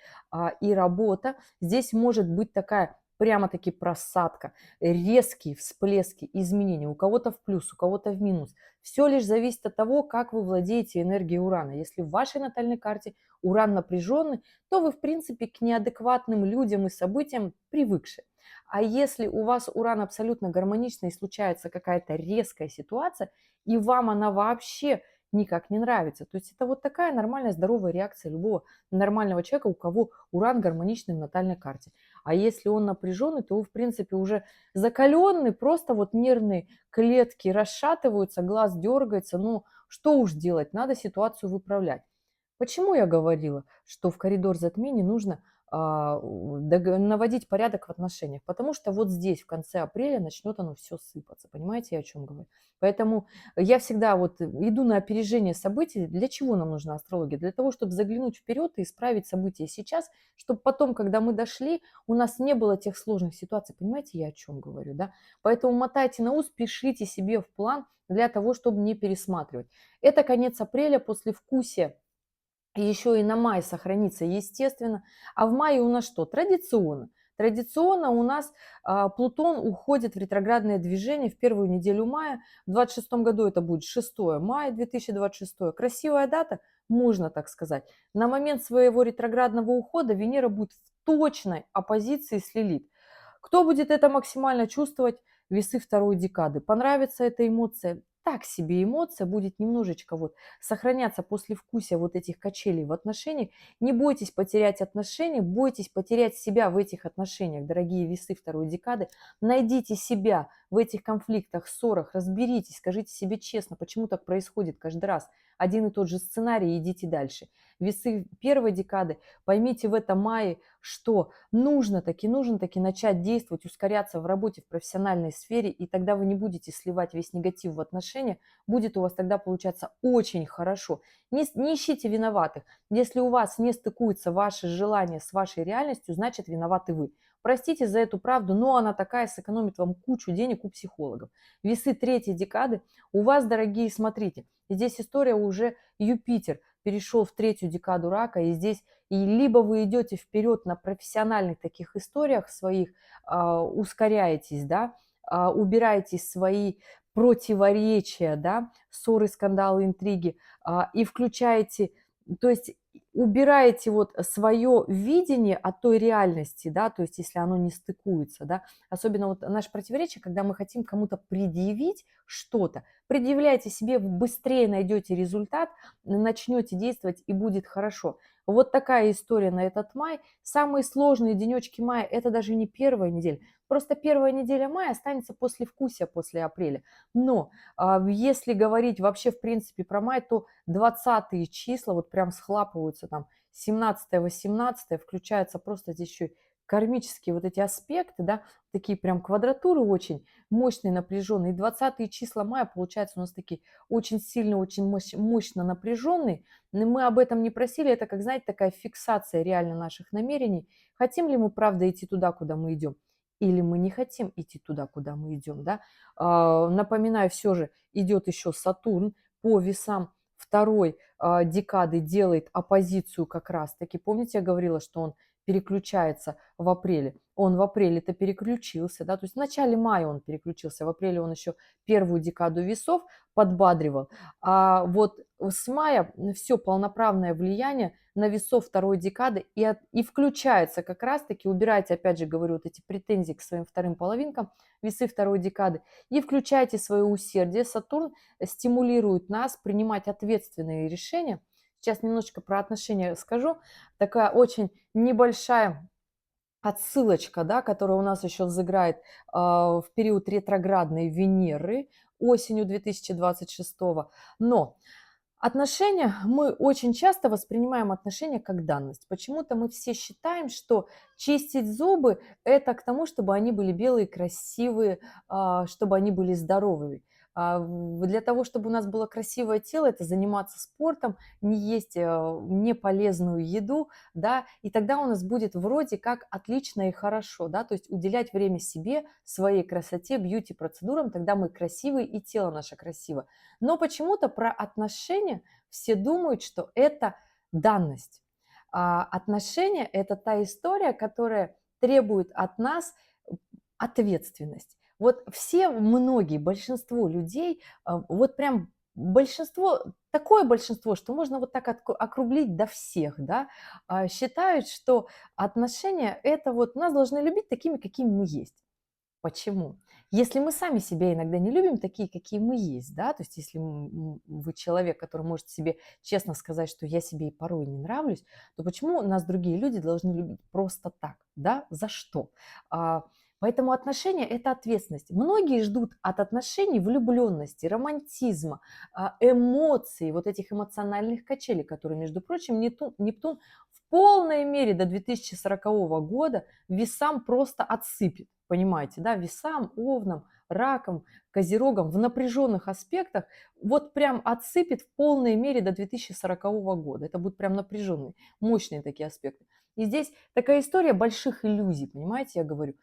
и работа. Здесь может быть такая прямо-таки просадка, резкие всплески изменений, у кого-то в плюс, у кого-то в минус. Все лишь зависит от того, как вы владеете энергией Урана. Если в вашей натальной карте Уран напряженный, то вы, в принципе, к неадекватным людям и событиям привыкши. А если у вас Уран абсолютно гармоничный и случается какая-то резкая ситуация, и вам она вообще никак не нравится. То есть это вот такая нормальная здоровая реакция любого нормального человека, у кого Уран гармоничный в натальной карте. А если он напряженный, то вы, в принципе, уже закаленный, просто вот нервные клетки расшатываются, глаз дергается. Ну, что уж делать, надо ситуацию выправлять. Почему я говорила, что в коридор затмений нужно наводить порядок в отношениях? Потому что вот здесь, в конце апреля, начнет оно все сыпаться. Понимаете, я о чем говорю? Поэтому я всегда вот иду на опережение событий. Для чего нам нужна астрология? Для того, чтобы заглянуть вперед и исправить события сейчас, чтобы потом, когда мы дошли, у нас не было тех сложных ситуаций. Понимаете, я о чем говорю, да? Поэтому мотайте на ус, пишите себе в план для того, чтобы не пересматривать. Это конец апреля, послевкусие и еще и на май сохранится, естественно. А в мае у нас что? Традиционно. Традиционно у нас Плутон уходит в ретроградное движение в первую неделю мая. В 26 году это будет 6 мая 2026. Красивая дата, можно так сказать. На момент своего ретроградного ухода Венера будет в точной оппозиции с Лилит. Кто будет это максимально чувствовать? Весы второй декады. Понравится эта эмоция? Так себе эмоция, будет немножечко вот сохраняться послевкусие вот этих качелей в отношениях. Не бойтесь потерять отношения, бойтесь потерять себя в этих отношениях, дорогие весы второй декады. Найдите себя в этих конфликтах, ссорах, разберитесь, скажите себе честно, почему так происходит каждый раз. Один и тот же сценарий, идите дальше. Весы первой декады, поймите в этом мае, что нужно таки начать действовать, ускоряться в работе, в профессиональной сфере, и тогда вы не будете сливать весь негатив в отношения, будет у вас тогда получаться очень хорошо. Не ищите виноватых. Если у вас не стыкуются ваши желания с вашей реальностью, значит виноваты вы. Простите за эту правду, но она такая, сэкономит вам кучу денег у психологов. Весы третьей декады у вас, дорогие, смотрите, здесь история уже Юпитер перешел в третью декаду рака, и здесь и либо вы идете вперед на профессиональных таких историях своих, ускоряетесь, да, убираете свои противоречия, да, ссоры, скандалы, интриги, и включаете, то есть убираете вот свое видение от той реальности, да, то есть если оно не стыкуется, да, особенно вот наше противоречие, когда мы хотим кому-то предъявить что-то, предъявляйте себе, вы быстрее найдете результат, начнете действовать и будет хорошо. Вот такая история на этот май. Самые сложные денечки мая – это даже не первая неделя. Просто первая неделя мая останется послевкусие после апреля. Но если говорить вообще в принципе про май, то 20 числа вот прям схлапываются там 17-18, включаются просто здесь еще и кармические вот эти аспекты, да, такие прям квадратуры очень мощные, напряженные. И 20 числа мая, получается, у нас такие очень сильно, очень мощно напряженные. Но мы об этом не просили, это, как знаете, такая фиксация реально наших намерений. Хотим ли мы, правда, идти туда, куда мы идем? Или мы не хотим идти туда, куда мы идем, да? Напоминаю, все же идет еще Сатурн по весам второй декады, делает оппозицию как раз-таки. Помните, я говорила, что он переключается в апреле? Он в апреле-то переключился, да, то есть в начале мая он переключился, в апреле он еще первую декаду весов подбадривал, а вот с мая все полноправное влияние на весов второй декады и включается как раз-таки, убирайте, опять же говорю, вот эти претензии к своим вторым половинкам, весы второй декады, и включайте свое усердие. Сатурн стимулирует нас принимать ответственные решения. Сейчас немножечко про отношения скажу. Такая очень небольшая отсылочка, да, которая у нас еще заграет в период ретроградной Венеры осенью 2026. Но отношения, мы очень часто воспринимаем отношения как данность. Почему-то мы все считаем, что чистить зубы – это к тому, чтобы они были белые, красивые, чтобы они были здоровыми. Для того, чтобы у нас было красивое тело, это заниматься спортом, не есть неполезную еду, да, и тогда у нас будет вроде как отлично и хорошо, да, то есть уделять время себе, своей красоте, бьюти-процедурам, тогда мы красивые и тело наше красиво. Но почему-то про отношения все думают, что это данность. Отношения – это та история, которая требует от нас ответственность. Вот все, многие, большинство людей, вот прям большинство, такое большинство, что можно вот так округлить до всех, да, считают, что отношения это вот нас должны любить такими, какими мы есть. Почему? Если мы сами себя иногда не любим такие, какие мы есть, да, то есть если вы человек, который может себе честно сказать, что я себе и порой не нравлюсь, то почему нас другие люди должны любить просто так, да, за что? А, Поэтому отношения – это ответственность. Многие ждут от отношений влюбленности, романтизма, эмоций, вот этих эмоциональных качелей, которые, между прочим, Нептун в полной мере до 2040 года весам просто отсыпет. Понимаете, да, весам, овнам, ракам, козерогам в напряженных аспектах вот прям отсыпет в полной мере до 2040 года. Это будут прям напряженные, мощные такие аспекты. И здесь такая история больших иллюзий, понимаете, я говорю.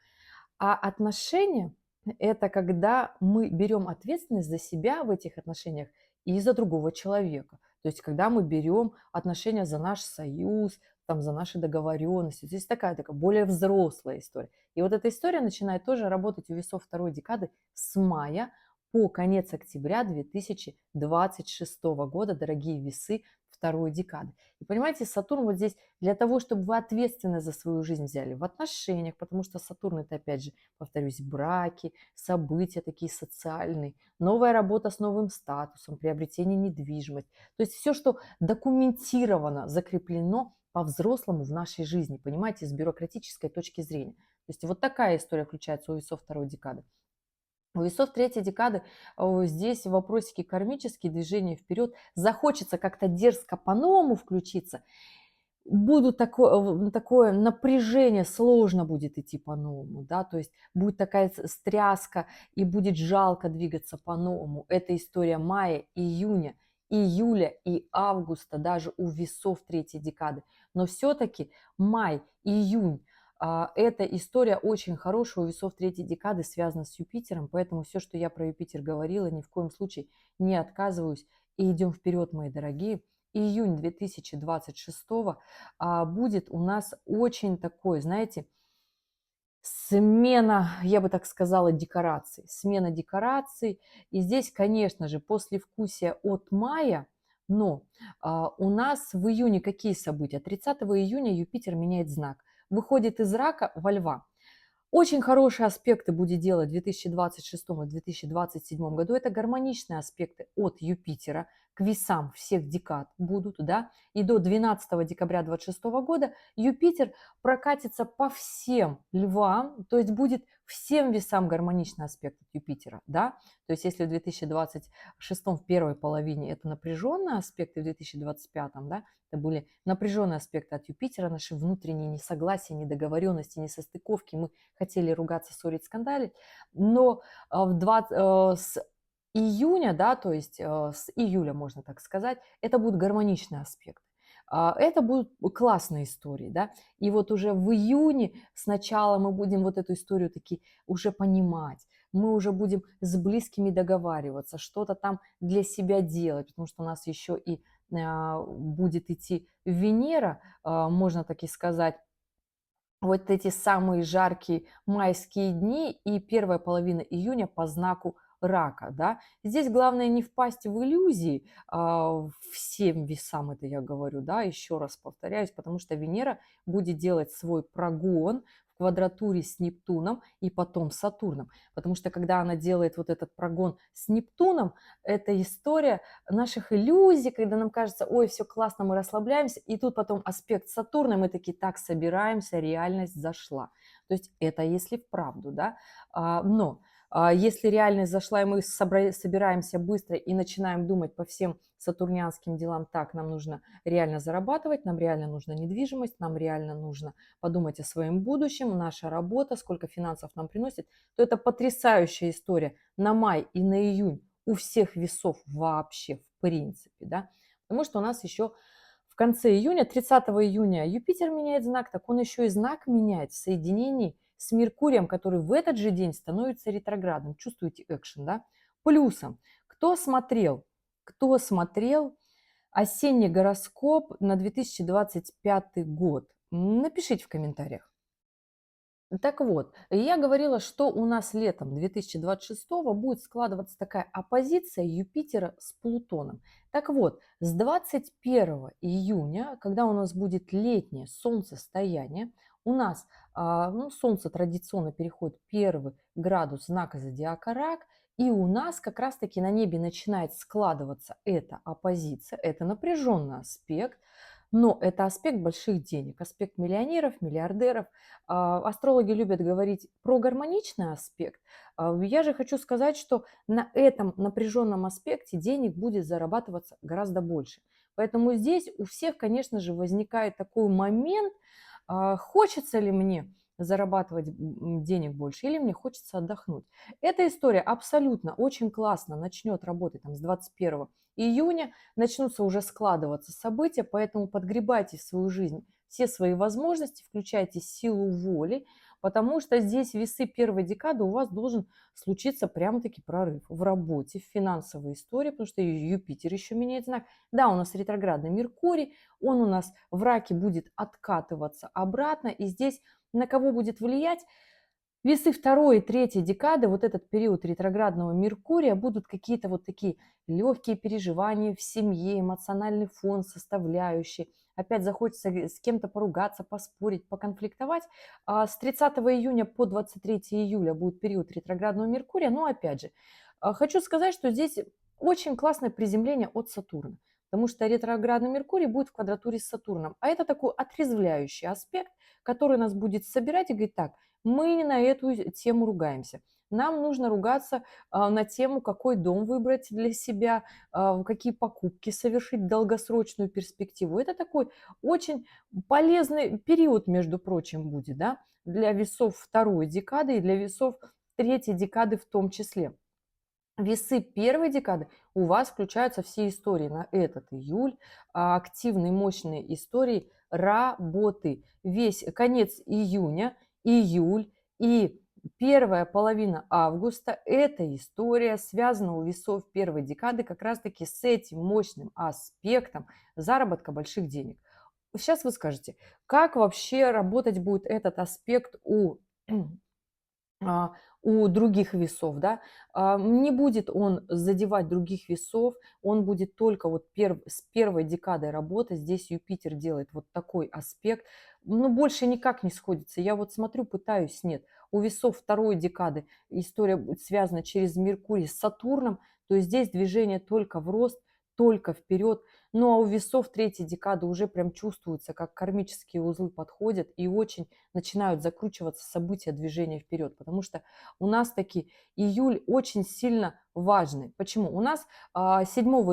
А отношения – это когда мы берем ответственность за себя в этих отношениях и за другого человека. То есть когда мы берем отношения за наш союз, там, за наши договоренности. Здесь такая более взрослая история. И вот эта история начинает тоже работать у весов второй декады с мая по конец октября 2026 года, дорогие весы второй декады. И понимаете, Сатурн вот здесь для того, чтобы вы ответственность за свою жизнь взяли в отношениях, потому что Сатурн это, опять же, повторюсь, браки, события такие социальные, новая работа с новым статусом, приобретение недвижимости. То есть все, что документировано, закреплено по-взрослому в нашей жизни, понимаете, с бюрократической точки зрения. То есть вот такая история включается у весов второй декады. У весов третьей декады здесь вопросики кармические, движение вперед. Захочется как-то дерзко по-новому включиться, такое напряжение, сложно будет идти по-новому, да, то есть будет такая стряска и будет жалко двигаться по-новому. Это история мая, июня, июля и августа, даже у весов третьей декады. Но все-таки май, июнь, эта история очень хорошая у весов третьей декады, связана с Юпитером, поэтому все, что я про Юпитер говорила, ни в коем случае не отказываюсь. И идем вперед, мои дорогие. Июнь 2026 будет у нас очень такой, знаете, смена, я бы так сказала, декораций. Смена декораций. И здесь, конечно же, послевкусие от мая, но у нас в июне какие события? 30 июня Юпитер меняет знак. Выходит из рака во льва. Очень хорошие аспекты будет делать в 2026 и 2027 году. Это гармоничные аспекты от Юпитера к весам всех декад будут, да, и до 12 декабря 2026 года Юпитер прокатится по всем львам, то есть будет всем весам гармоничный аспект от Юпитера, да, то есть если в 2026 в первой половине это напряженные аспекты, в 2025, да, это были напряженные аспекты от Юпитера, наши внутренние несогласия, недоговоренности, несостыковки, мы хотели ругаться, ссорить, скандалить, но с июня, да, то есть с июля, можно так сказать, это будут гармоничные аспекты. Это будут классные истории, да, и вот уже в июне сначала мы будем вот эту историю таки уже понимать, мы уже будем с близкими договариваться, что-то там для себя делать, потому что у нас еще и будет идти Венера, можно так и сказать, вот эти самые жаркие майские дни и первая половина июня по знаку рака, да. Здесь главное не впасть в иллюзии, всем весам это я говорю, да, еще раз повторяюсь, потому что Венера будет делать свой прогон в квадратуре с Нептуном и потом с Сатурном, потому что когда она делает вот этот прогон с Нептуном, это история наших иллюзий, когда нам кажется, ой, все классно, мы расслабляемся, и тут потом аспект Сатурна, мы такие, так, собираемся, реальность зашла. То есть это если вправду, да, но если реальность зашла, и мы собираемся быстро и начинаем думать по всем сатурнянским делам, так, нам нужно реально зарабатывать, нам реально нужна недвижимость, нам реально нужно подумать о своем будущем, наша работа, сколько финансов нам приносит, то это потрясающая история на май и на июнь у всех весов вообще в принципе, да, потому что у нас еще в конце июня, 30 июня Юпитер меняет знак, так он еще и знак меняет в соединении с Меркурием, который в этот же день становится ретроградным. Чувствуете экшен, да? Плюсом, кто смотрел осенний гороскоп на 2025 год, напишите в комментариях. Так вот, я говорила, что у нас летом 2026 будет складываться такая оппозиция Юпитера с Плутоном. Так вот, с 21 июня, когда у нас будет летнее солнцестояние, у нас ну, Солнце традиционно переходит первый градус знака зодиака Рак, и у нас как раз-таки на небе начинает складываться эта оппозиция, это напряженный аспект, но это аспект больших денег, аспект миллионеров, миллиардеров. Астрологи любят говорить про гармоничный аспект. Я же хочу сказать, что на этом напряженном аспекте денег будет зарабатываться гораздо больше. Поэтому здесь у всех, конечно же, возникает такой момент, хочется ли мне зарабатывать денег больше или мне хочется отдохнуть. Эта история абсолютно очень классно начнет работать там, с 21 июня, начнутся уже складываться события, поэтому подгребайте в свою жизнь все свои возможности, включайте силу воли, потому что здесь весы первой декады у вас должен случиться прям-таки прорыв в работе, в финансовой истории, потому что Юпитер еще меняет знак. Да, у нас ретроградный Меркурий, он у нас в раке будет откатываться обратно, и здесь на кого будет влиять? Весы второй и третьей декады, вот этот период ретроградного Меркурия, будут какие-то вот такие легкие переживания в семье, эмоциональный фон составляющий. Опять захочется с кем-то поругаться, поспорить, поконфликтовать. С 30 июня по 23 июля будет период ретроградного Меркурия. Но опять же, хочу сказать, что здесь очень классное приземление от Сатурна. Потому что ретроградный Меркурий будет в квадратуре с Сатурном. А это такой отрезвляющий аспект, который нас будет собирать и говорить так, мы не на эту тему ругаемся. Нам нужно ругаться на тему, какой дом выбрать для себя, какие покупки совершить в долгосрочную перспективу. Это такой очень полезный период, между прочим, будет, да, для весов второй декады и для весов третьей декады в том числе. Весы первой декады у вас включаются все истории на этот июль, активные, мощные истории работы. Весь конец июня, июль и первая половина августа – это история, связана у весов первой декады как раз-таки с этим мощным аспектом заработка больших денег. Сейчас вы скажете, как вообще работать будет этот аспект а, у других весов, да, не будет он задевать других весов, он будет только вот с первой декадой работы, здесь Юпитер делает вот такой аспект, но больше никак не сходится, я вот смотрю, пытаюсь, нет, у весов второй декады история будет связана через Меркурий с Сатурном, то есть здесь движение только в рост, только вперед, ну а у весов третьей декады уже прям чувствуется, как кармические узлы подходят и очень начинают закручиваться события движения вперед, потому что у нас таки июль очень сильно важный. Почему? У нас 7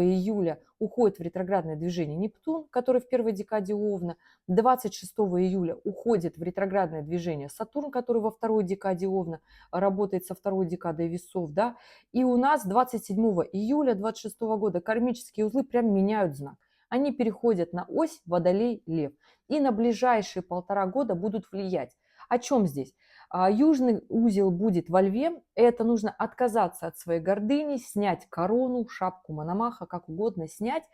июля уходит в ретроградное движение Нептун, который в первой декаде Овна, 26 июля уходит в ретроградное движение Сатурн, который во второй декаде Овна работает со второй декадой весов, да, и у нас 27 июля 26 года кармические узлы прям меняют знак. Они переходят на ось Водолей-Лев и на ближайшие 1,5 года будут влиять. О чем здесь? Южный узел будет во Льве. Это нужно отказаться от своей гордыни, снять корону, шапку Мономаха, как угодно снять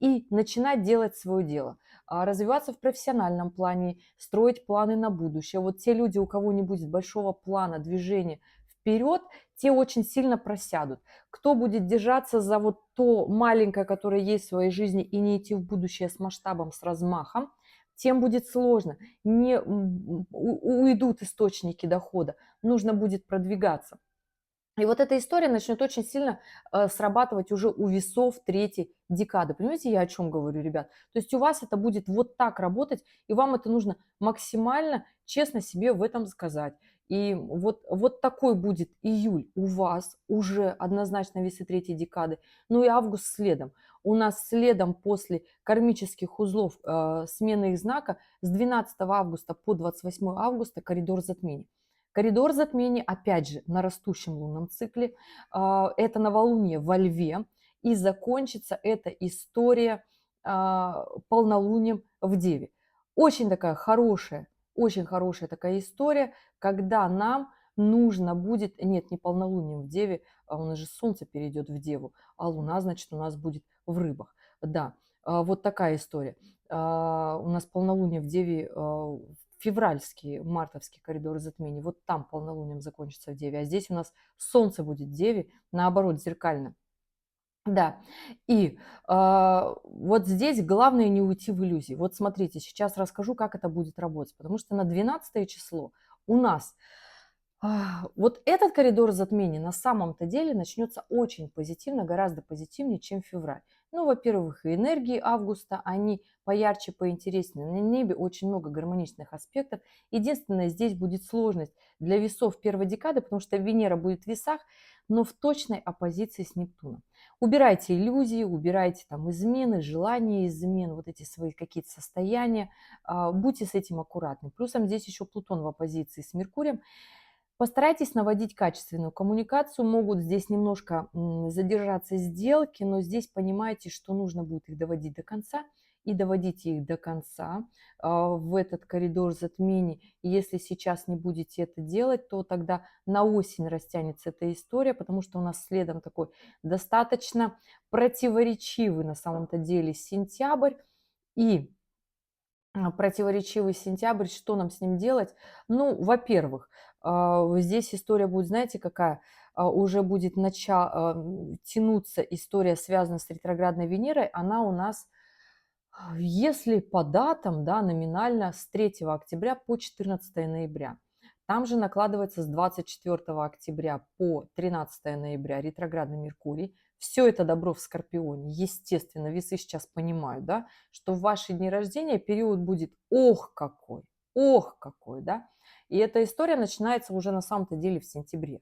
и начинать делать свое дело. Развиваться в профессиональном плане, строить планы на будущее. Вот те люди, у кого не будет большого плана движения вперед, те очень сильно просядут. Кто будет держаться за вот то маленькое, которое есть в своей жизни, и не идти в будущее с масштабом, с размахом, тем будет сложно. Не уйдут источники дохода, нужно будет продвигаться. И вот эта история начнет очень сильно срабатывать уже у весов третьей декады. Понимаете, я о чем говорю, ребят? То есть у вас это будет вот так работать, и вам это нужно максимально честно себе в этом сказать. И вот такой будет июль у вас уже однозначно весы третьей декады. Ну и август следом. У нас следом после кармических узлов смены их знака с 12 августа по 28 августа коридор затмений. Коридор затмений, опять же, на растущем лунном цикле. Это новолуние во Льве. И закончится эта история полнолунием в Деве. Очень такая хорошая, очень хорошая такая история, когда нам нужно будет, нет, не полнолунием в Деве, у нас же Солнце перейдет в Деву, а Луна, значит, у нас будет в Рыбах. Да, вот такая история. У нас полнолуние в Деве в февральский, мартовский коридор затмений, вот там полнолунием закончится в Деве, а здесь у нас Солнце будет в Деве, наоборот, зеркально. Да, и вот здесь главное не уйти в иллюзии. Вот смотрите, сейчас расскажу, как это будет работать, потому что на 12 число у нас вот этот коридор затмений на самом-то деле начнется очень позитивно, гораздо позитивнее, чем февраль. Ну, во-первых, и энергии августа, они поярче, поинтереснее. На небе очень много гармоничных аспектов. Единственное, здесь будет сложность для весов первой декады, потому что Венера будет в весах, но в точной оппозиции с Нептуном. Убирайте иллюзии, убирайте там измены, желания измен, вот эти свои какие-то состояния. Будьте с этим аккуратны. Плюсом здесь еще Плутон в оппозиции с Меркурием. Постарайтесь наводить качественную коммуникацию. Могут здесь немножко задержаться сделки, но здесь понимаете, что нужно будет их доводить до конца. И доводите их до конца в этот коридор затмений. И если сейчас не будете это делать, то тогда на осень растянется эта история, потому что у нас следом такой достаточно противоречивый на самом-то деле сентябрь. И противоречивый сентябрь, что нам с ним делать? Ну, во-первых, здесь история будет, знаете, какая? Уже будет тянуться история, связанная с ретроградной Венерой. Она у нас, если по датам, да, номинально с 3 октября по 14 ноября. Там же накладывается с 24 октября по 13 ноября ретроградный Меркурий. Все это добро в Скорпионе. Естественно, весы сейчас понимают, да, что в ваши дни рождения период будет ох какой, да. И эта история начинается уже на самом-то деле в сентябре.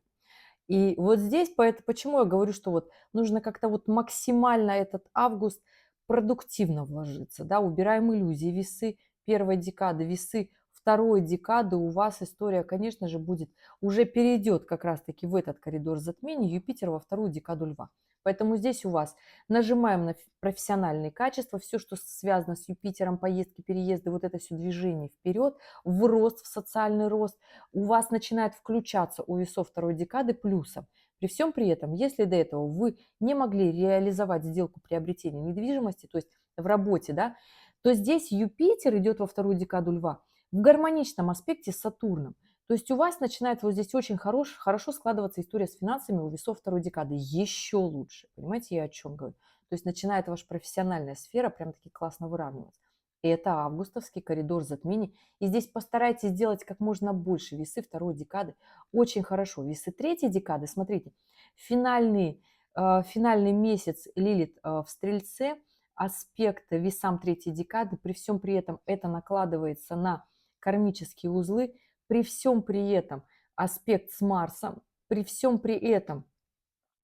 И вот здесь, почему я говорю, что вот нужно как-то вот максимально этот август продуктивно вложиться, да, убираем иллюзии, весы первой декады, весы второй декады, у вас история, конечно же, будет, уже перейдет как раз-таки в этот коридор затмений Юпитер во вторую декаду Льва. Поэтому здесь у вас нажимаем на профессиональные качества, все, что связано с Юпитером, поездки, переезды, вот это все движение вперед, в рост, в социальный рост, у вас начинает включаться у весов второй декады плюсом. При всем при этом, если до этого вы не могли реализовать сделку приобретения недвижимости, то есть в работе, да, то здесь Юпитер идет во вторую декаду Льва в гармоничном аспекте с Сатурном. То есть у вас начинает вот здесь очень хорошо складываться история с финансами у весов второй декады. Еще лучше. Понимаете, я о чем говорю? То есть начинает ваша профессиональная сфера прям-таки классно выравниваться. И это августовский коридор затмений. И здесь постарайтесь сделать как можно больше весы второй декады. Очень хорошо. Весы третьей декады, смотрите, финальный месяц Лилит в Стрельце, аспект весам третьей декады, при всем при этом это накладывается на кармические узлы, при всем при этом аспект с Марсом, при всем при этом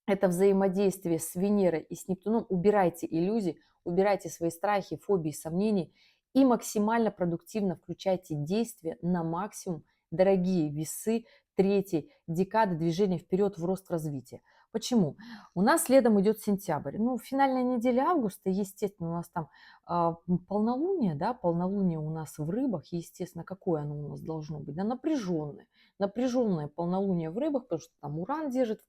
это взаимодействие с Венерой и с Нептуном. Убирайте иллюзии, убирайте свои страхи, фобии, сомнения и максимально продуктивно включайте действия на максимум, дорогие весы третьей декады движения вперед в рост, в развитие. Почему? У нас следом идет сентябрь. Ну, финальная неделя августа, естественно, у нас там полнолуние, да, полнолуние у нас в рыбах, естественно, какое оно у нас должно быть? Да, напряженное полнолуние в рыбах, потому что там Уран держит в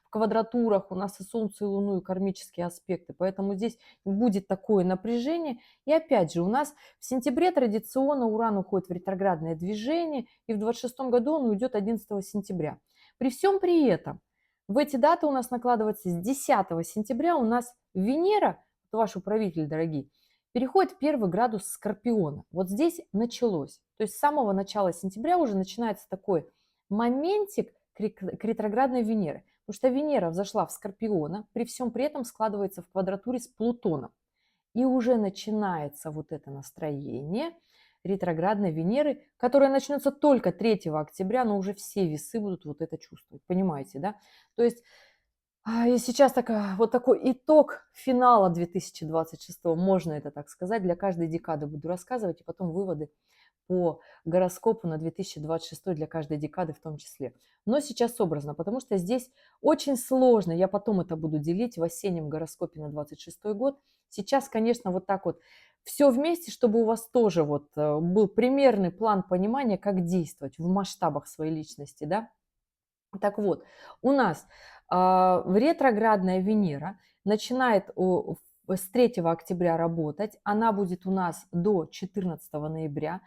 квадратурах, у нас и Солнце, и Луну, и кармические аспекты, поэтому здесь будет такое напряжение. И опять же, у нас в сентябре традиционно Уран уходит в ретроградное движение, и в 26 году он уйдет 11 сентября. При всем при этом, в эти даты у нас накладывается с 10 сентября у нас Венера, ваш управитель, дорогие, переходит в первый градус Скорпиона. Вот здесь началось. То есть с самого начала сентября уже начинается такой моментик к ретроградной Венеры. Потому что Венера взошла в Скорпиона, при всем при этом складывается в квадратуре с Плутоном. И уже начинается вот это настроение ретроградной Венеры, которая начнется только 3 октября, но уже все весы будут вот это чувствовать. Понимаете, да? То есть и сейчас вот такой итог финала 2026, можно это так сказать. Для каждой декады буду рассказывать, и потом выводы по гороскопу на 2026 для каждой декады в том числе. Но сейчас образно, потому что здесь очень сложно, я потом это буду делить в осеннем гороскопе на 2026 год. Сейчас, конечно, вот так вот все вместе, чтобы у вас тоже вот был примерный план понимания, как действовать в масштабах своей личности, да. Так вот, у нас ретроградная Венера начинает с 3 октября работать, она будет у нас до 14 ноября.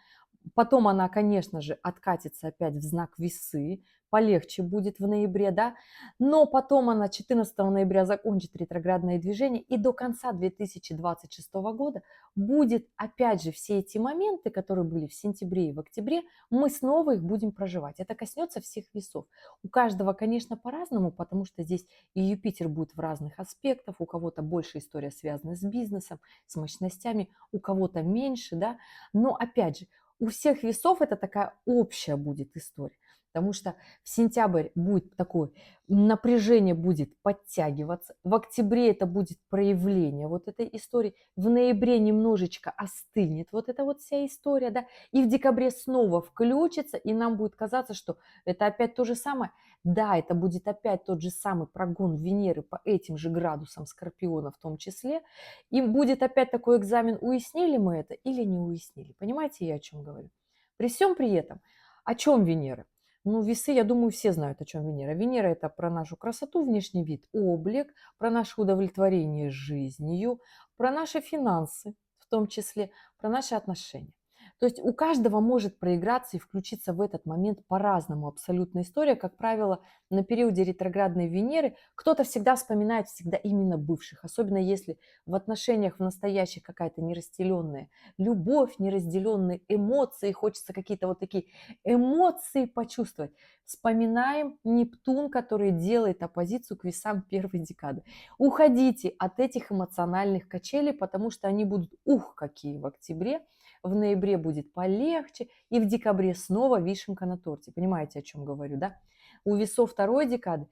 Потом она, конечно же, откатится опять в знак Весы, полегче будет в ноябре, да, но потом она 14 ноября закончит ретроградное движение, и до конца 2026 года будет, опять же, все эти моменты, которые были в сентябре и в октябре, мы снова их будем проживать. Это коснется всех весов. У каждого, конечно, по-разному, потому что здесь и Юпитер будет в разных аспектах, у кого-то больше история связана с бизнесом, с мощностями, у кого-то меньше, да, но, опять же, у всех весов это такая общая будет история, потому что в сентябрь будет такое напряжение будет подтягиваться, в октябре это будет проявление вот этой истории, в ноябре немножечко остынет вот эта вот вся история, да, и в декабре снова включится, и нам будет казаться, что это опять то же самое. Да, это будет опять тот же самый прогон Венеры по этим же градусам Скорпиона в том числе, и будет опять такой экзамен, уяснили мы это или не уяснили. Понимаете, я о чем говорю? При всем при этом, о чем Венера? Ну, весы, я думаю, все знают, о чем Венера. Венера – это про нашу красоту, внешний вид, облик, про наше удовлетворение жизнью, про наши финансы, в том числе, про наши отношения. То есть у каждого может проиграться и включиться в этот момент по-разному абсолютно история. Как правило, на периоде ретроградной Венеры кто-то всегда вспоминает всегда именно бывших, особенно если в отношениях в настоящих какая-то неразделенная любовь, неразделенные эмоции, хочется какие-то вот такие эмоции почувствовать. Вспоминаем Нептун, который делает оппозицию к весам первой декады. Уходите от этих эмоциональных качелей, потому что они будут, какие в октябре, в ноябре будет полегче, и в декабре снова вишенка на торте. Понимаете, о чем говорю, да? У весов второй декады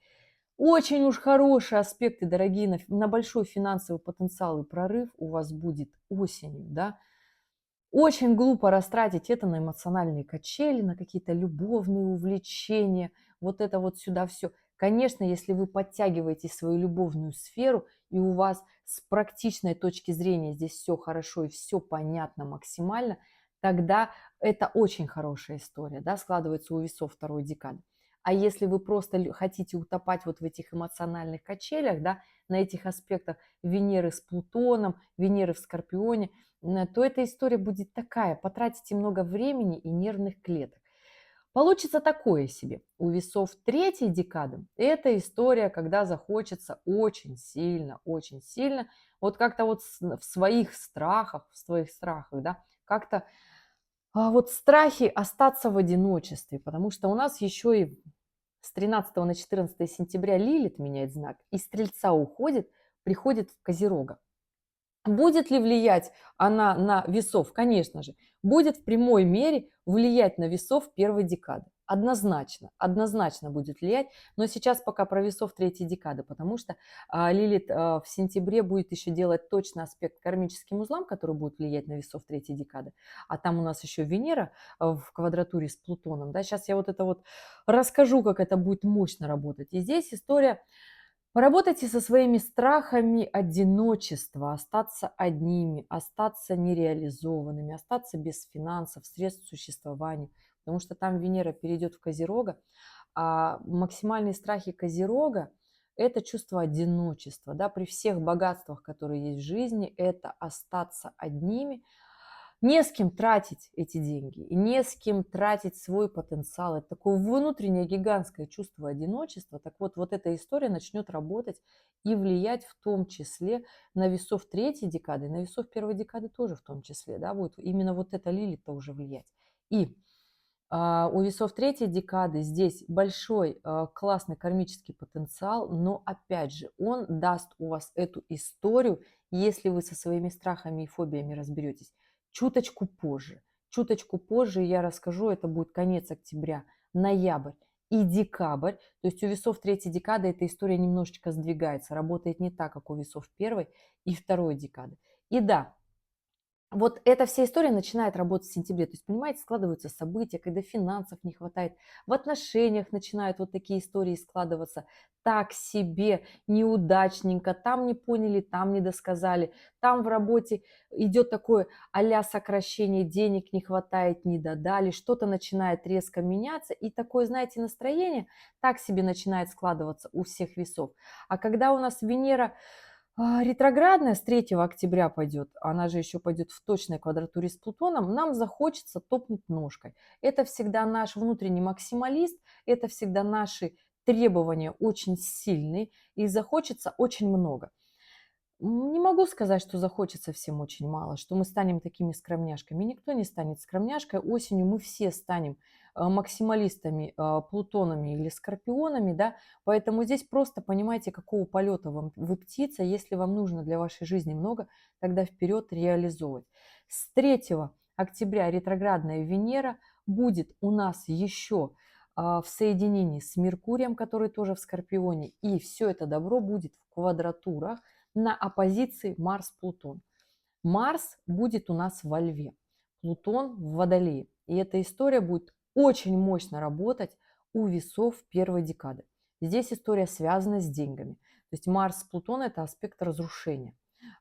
очень уж хорошие аспекты, дорогие, на большой финансовый потенциал и прорыв у вас будет осенью, да. Очень глупо растратить это на эмоциональные качели, на какие-то любовные увлечения, вот это вот сюда все. Конечно, если вы подтягиваете свою любовную сферу, и у вас с практичной точки зрения здесь все хорошо и все понятно максимально, тогда это очень хорошая история, да, складывается у весов второй декады. А если вы просто хотите утопать вот в этих эмоциональных качелях, да, на этих аспектах Венеры с Плутоном, Венеры в Скорпионе, то эта история будет такая, потратите много времени и нервных клеток. Получится такое себе. У весов третьей декады это история, когда захочется очень сильно, вот как-то вот в своих страхах, да, как-то вот страхи остаться в одиночестве, потому что у нас еще и с 13 на 14 сентября Лилит меняет знак, и Стрельца уходит, приходит в Козерога. Будет ли влиять она на весов? Конечно же. Будет в прямой мере влиять на весов первой декады. Однозначно, однозначно будет влиять. Но сейчас пока про весов третьей декады, потому что Лилит в сентябре будет еще делать точно аспект к кармическим узлам, который будет влиять на весов третьей декады. А там у нас еще Венера в квадратуре с Плутоном. Да? Сейчас я вот это вот расскажу, как это будет мощно работать. И здесь история. Поработайте со своими страхами одиночества, остаться одними, остаться нереализованными, остаться без финансов, средств существования, потому что там Венера перейдет в Козерога, а максимальные страхи Козерога – это чувство одиночества, да, при всех богатствах, которые есть в жизни, это остаться одними, не с кем тратить эти деньги, и не с кем тратить свой потенциал. Это такое внутреннее гигантское чувство одиночества. Так вот, вот эта история начнет работать и влиять в том числе на весов третьей декады, на весов первой декады тоже в том числе, да, будет именно вот это Лилит тоже влиять. И у весов третьей декады здесь большой классный кармический потенциал, но опять же он даст у вас эту историю, если вы со своими страхами и фобиями разберетесь, чуточку позже. Чуточку позже я расскажу, это будет конец октября, ноябрь и декабрь. То есть у весов третьей декады эта история немножечко сдвигается, работает не так, как у весов первой и второй декады. И да, вот эта вся история начинает работать в сентябре. То есть, понимаете, складываются события, когда финансов не хватает, в отношениях начинают вот такие истории складываться так себе, неудачненько, там не поняли, там не досказали, там в работе идет такое а-ля сокращение денег, не хватает, не додали, что-то начинает резко меняться, и такое, знаете, настроение так себе начинает складываться у всех весов. А когда у нас Венера Ретроградная с 3 октября пойдет, она же еще пойдет в точной квадратуре с Плутоном, нам захочется топнуть ножкой. Это всегда наш внутренний максималист, это всегда наши требования очень сильные, и захочется очень много. Не могу сказать, что захочется всем очень мало, что мы станем такими скромняшками. Никто не станет скромняшкой. Осенью мы все станем максималистами, плутонами или скорпионами, да, поэтому здесь просто понимайте, какого полета вы птица. Если вам нужно для вашей жизни много, тогда вперед реализовывать. С 3 октября ретроградная Венера будет у нас еще в соединении с Меркурием, который тоже в Скорпионе, и все это добро будет в квадратурах на оппозиции Марс-Плутон. Марс будет у нас во Льве, Плутон в Водолее. И эта история будет очень мощно работать у весов первой декады. Здесь история связана с деньгами. То есть Марс Плутон – это аспект разрушения,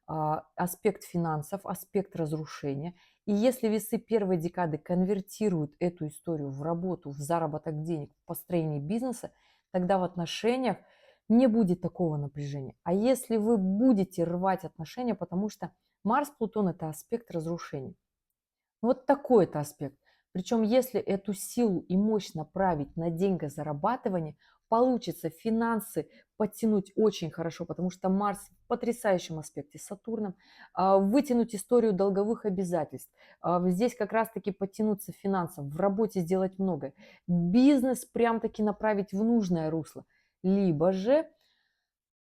аспект финансов, аспект разрушения. И если весы первой декады конвертируют эту историю в работу, в заработок денег, в построение бизнеса, тогда в отношениях не будет такого напряжения. А если вы будете рвать отношения, потому что Марс-Плутон – это аспект разрушения. Вот такой это аспект. Причем, если эту силу и мощь направить на деньгозарабатывание, получится финансы подтянуть очень хорошо, потому что Марс в потрясающем аспекте с Сатурном, вытянуть историю долговых обязательств. Здесь как раз-таки подтянуться финансов, в работе сделать многое. Бизнес прям-таки направить в нужное русло. Либо же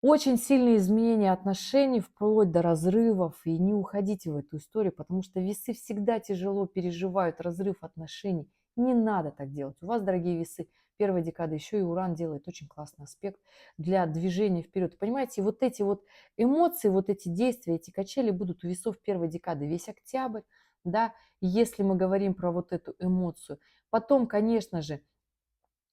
очень сильные изменения отношений, вплоть до разрывов, и не уходите в эту историю, потому что весы всегда тяжело переживают разрыв отношений. Не надо так делать. У вас, дорогие весы, первая декада еще и Уран делает очень классный аспект для движения вперед. Понимаете, вот эти вот эмоции, вот эти действия, эти качели будут у весов первой декады весь октябрь, да, если мы говорим про вот эту эмоцию. Потом, конечно же,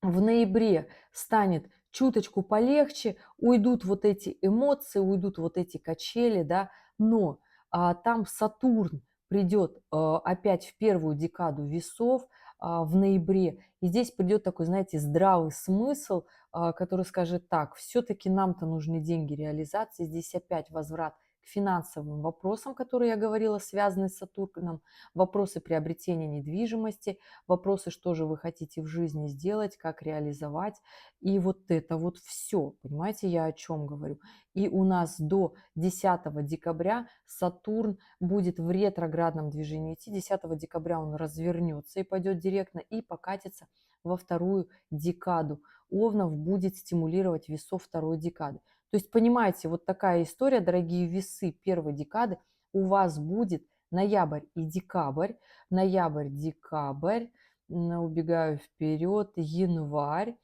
в ноябре станет чуточку полегче, уйдут вот эти эмоции, уйдут вот эти качели, да, но там Сатурн придет опять в первую декаду весов в ноябре, и здесь придет такой, знаете, здравый смысл, который скажет так, все-таки нам-то нужны деньги реализации, здесь опять возврат к финансовым вопросам, которые я говорила, связанные с Сатурном, вопросы приобретения недвижимости, вопросы, что же вы хотите в жизни сделать, как реализовать. И вот это вот все, понимаете, я о чем говорю. И у нас до 10 декабря Сатурн будет в ретроградном движении идти. 10 декабря он развернется и пойдет директно и покатится во вторую декаду. Овнов будет стимулировать весов второй декады. То есть, понимаете, вот такая история, дорогие весы первой декады, у вас будет ноябрь и декабрь, ноябрь-декабрь, убегаю вперед, январь,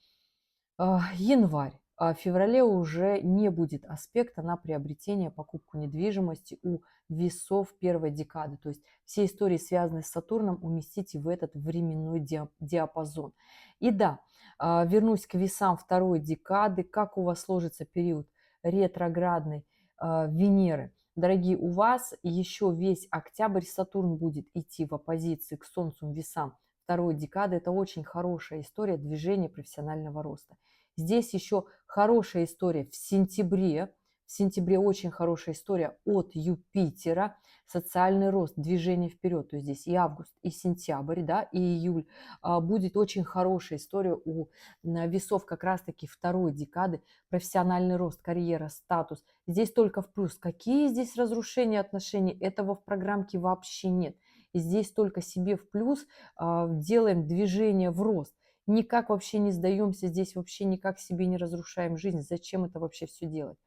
январь. А в феврале уже не будет аспекта на приобретение, покупку недвижимости у весов первой декады. То есть все истории, связанные с Сатурном, уместите в этот временной диапазон. И да, вернусь к весам второй декады. Как у вас сложится период ретроградной Венеры? Дорогие, у вас еще весь октябрь Сатурн будет идти в оппозиции к Солнцу весам второй декады. Это очень хорошая история движения профессионального роста. Здесь еще хорошая история в сентябре. В сентябре очень хорошая история от Юпитера. Социальный рост, движение вперед. То есть здесь и август, и сентябрь, да, и июль. Будет очень хорошая история у весов как раз-таки второй декады. Профессиональный рост, карьера, статус. Здесь только в плюс. Какие здесь разрушения отношений? Этого в программке вообще нет. И здесь только себе в плюс делаем движение в рост. Никак вообще не сдаемся здесь, вообще никак себе не разрушаем жизнь. Зачем это вообще все делать?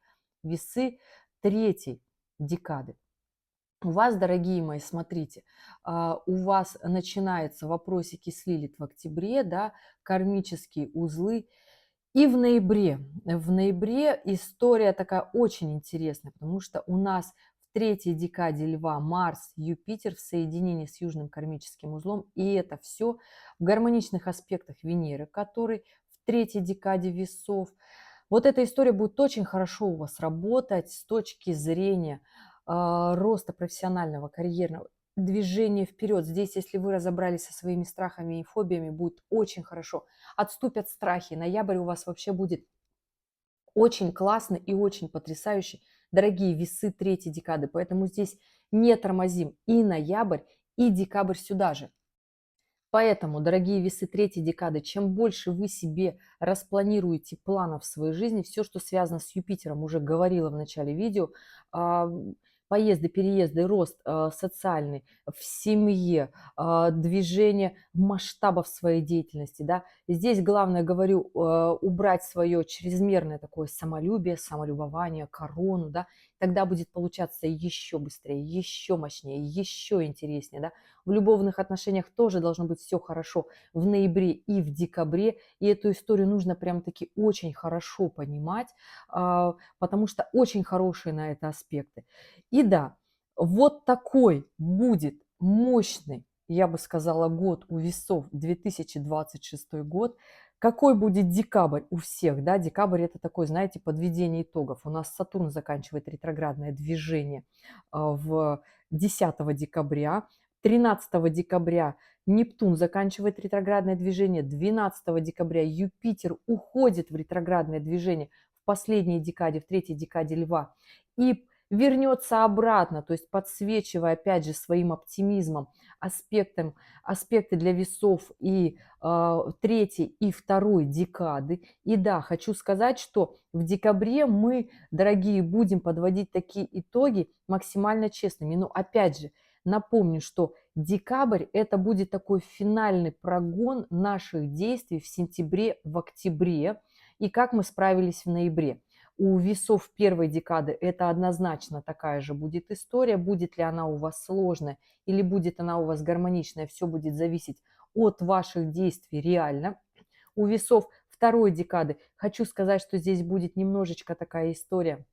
Весы третьей декады. У вас, дорогие мои, смотрите, у вас начинаются вопросики с Лилит в октябре, да, кармические узлы. И в ноябре история такая очень интересная, потому что у нас в третьей декаде Льва Марс, Юпитер в соединении с южным кармическим узлом, и это все в гармоничных аспектах Венеры, который в третьей декаде Весов. Вот эта история будет очень хорошо у вас работать с точки зрения роста профессионального, карьерного, движения вперед. Здесь, если вы разобрались со своими страхами и фобиями, будет очень хорошо. Отступят страхи. Ноябрь у вас вообще будет очень классный и очень потрясающий дорогие весы третьей декады. Поэтому здесь не тормозим и ноябрь, и декабрь сюда же. Поэтому, дорогие весы третьей декады, чем больше вы себе распланируете планов в своей жизни, все, что связано с Юпитером, уже говорила в начале видео, а, поезды, переезды, рост социальный в семье, движение масштабов своей деятельности, да. Здесь главное, говорю, убрать свое чрезмерное такое самолюбие, самолюбование, корону, да, тогда будет получаться еще быстрее, еще мощнее, еще интереснее, да. В любовных отношениях тоже должно быть все хорошо в ноябре и в декабре. И эту историю нужно прям-таки очень хорошо понимать, потому что очень хорошие на это аспекты. И да, вот такой будет мощный, я бы сказала, год у весов, 2026 год. Какой будет декабрь у всех, да? Декабрь – это такой, знаете, подведение итогов. У нас Сатурн заканчивает ретроградное движение в 10 декабря. 13 декабря Нептун заканчивает ретроградное движение, 12 декабря Юпитер уходит в ретроградное движение в последней декаде, в третьей декаде Льва, и вернется обратно, то есть подсвечивая опять же своим оптимизмом аспекты для весов и третьей и второй декады. И да, хочу сказать, что в декабре мы, дорогие, будем подводить такие итоги максимально честными. Но опять же, напомню, что декабрь – это будет такой финальный прогон наших действий в сентябре, в октябре, и как мы справились в ноябре. У весов первой декады это однозначно такая же будет история. Будет ли она у вас сложная или будет она у вас гармоничная, все будет зависеть от ваших действий реально. У весов второй декады хочу сказать, что здесь будет немножечко такая история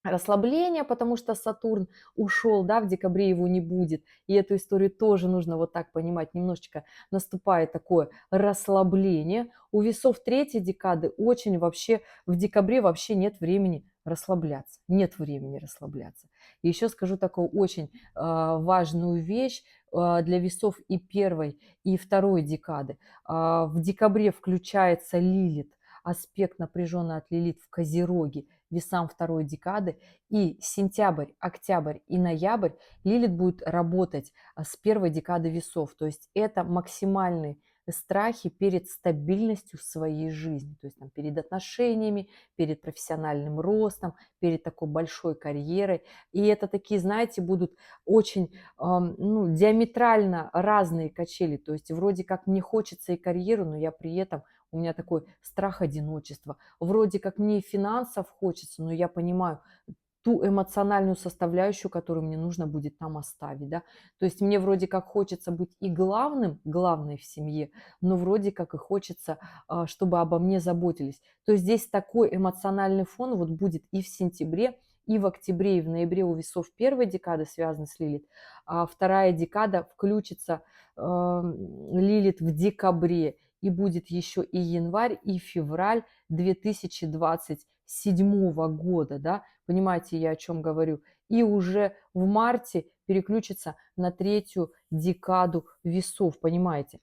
расслабление, потому что Сатурн ушел, да, в декабре его не будет. И эту историю тоже нужно вот так понимать. Немножечко наступает такое расслабление. У весов третьей декады очень вообще, в декабре вообще нет времени расслабляться. Нет времени расслабляться. И еще скажу такую очень важную вещь для весов и первой, и второй декады. В декабре включается Лилит, аспект напряженный от Лилит в Козероге, весам второй декады, и сентябрь, октябрь и ноябрь Лилит будет работать с первой декады весов. То есть это максимальные страхи перед стабильностью в своей жизни, то есть там, перед отношениями, перед профессиональным ростом, перед такой большой карьерой. И это такие, знаете, будут очень диаметрально разные качели. То есть вроде как мне хочется и карьеру, но я при этом у меня такой страх одиночества. Вроде как мне и финансов хочется, но я понимаю ту эмоциональную составляющую, которую мне нужно будет там оставить, да. То есть мне вроде как хочется быть и главным, главной в семье, но вроде как и хочется, чтобы обо мне заботились. То есть здесь такой эмоциональный фон вот будет и в сентябре, и в октябре, и в ноябре у весов первой декады связаны с Лилит, а вторая декада включится Лилит в декабре, и будет еще и январь, и февраль 2027 года, да, понимаете, я о чем говорю, и уже в марте переключится на третью декаду весов, понимаете.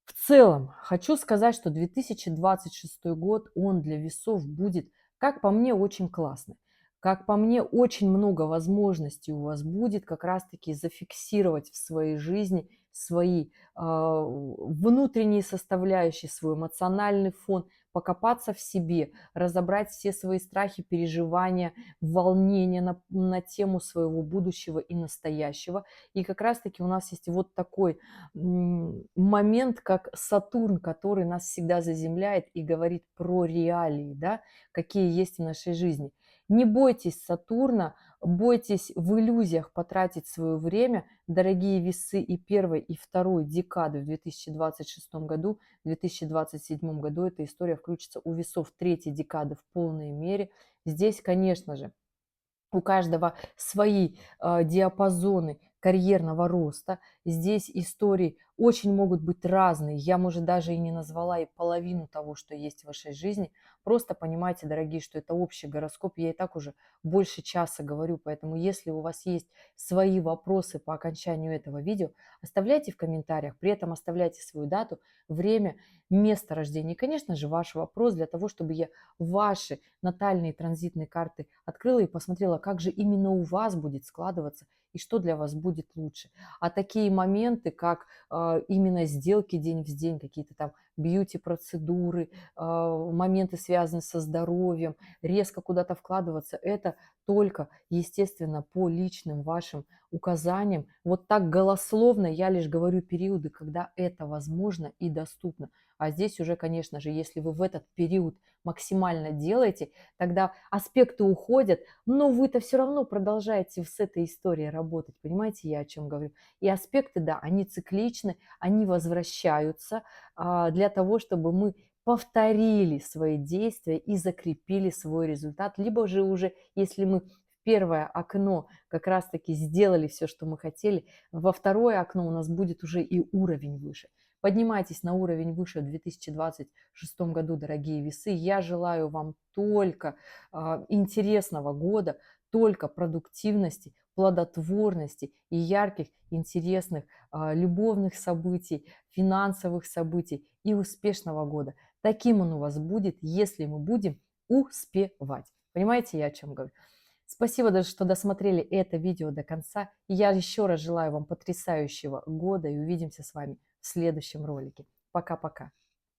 В целом, хочу сказать, что 2026 год, он для весов будет, как по мне, очень классный. Как по мне, очень много возможностей у вас будет как раз-таки зафиксировать в своей жизни свои внутренние составляющие, свой эмоциональный фон, покопаться в себе, разобрать все свои страхи, переживания, волнения на тему своего будущего и настоящего. И как раз-таки у нас есть вот такой момент, как Сатурн, который нас всегда заземляет и говорит про реалии, да, какие есть в нашей жизни. Не бойтесь Сатурна, бойтесь в иллюзиях потратить свое время, дорогие весы и первой, и второй декады в 2026 году, в 2027 году эта история включится у весов третьей декады в полной мере. Здесь, конечно же, у каждого свои диапазоны карьерного роста. Здесь истории очень могут быть разные. Я, может, даже и не назвала и половину того, что есть в вашей жизни. Просто понимайте, дорогие, что это общий гороскоп. Я и так уже больше часа говорю, поэтому если у вас есть свои вопросы по окончанию этого видео, оставляйте в комментариях, при этом оставляйте свою дату, время, место рождения. И, конечно же, ваш вопрос для того, чтобы я ваши натальные транзитные карты открыла и посмотрела, как же именно у вас будет складываться и что для вас будет лучше. А такие моменты, как именно сделки день в день, какие-то там бьюти-процедуры, моменты, связанные со здоровьем, резко куда-то вкладываться, это только, естественно, по личным вашим указаниям. Вот так голословно я лишь говорю периоды, когда это возможно и доступно. А здесь уже, конечно же, если вы в этот период максимально делаете, тогда аспекты уходят, но вы-то все равно продолжаете с этой историей работать. Понимаете, я о чем говорю? И аспекты, да, они цикличны, они возвращаются для того, чтобы мы повторили свои действия и закрепили свой результат. Либо же уже, если мы в первое окно как раз-таки сделали все, что мы хотели, во второе окно у нас будет уже и уровень выше. Поднимайтесь на уровень выше в 2026 году, дорогие весы. Я желаю вам только интересного года, только продуктивности, плодотворности и ярких, интересных любовных событий, финансовых событий и успешного года. Таким он у вас будет, если мы будем успевать. Понимаете, я о чем говорю? Спасибо, даже что досмотрели это видео до конца. И я еще раз желаю вам потрясающего года и увидимся с вами в следующем ролике. Пока-пока.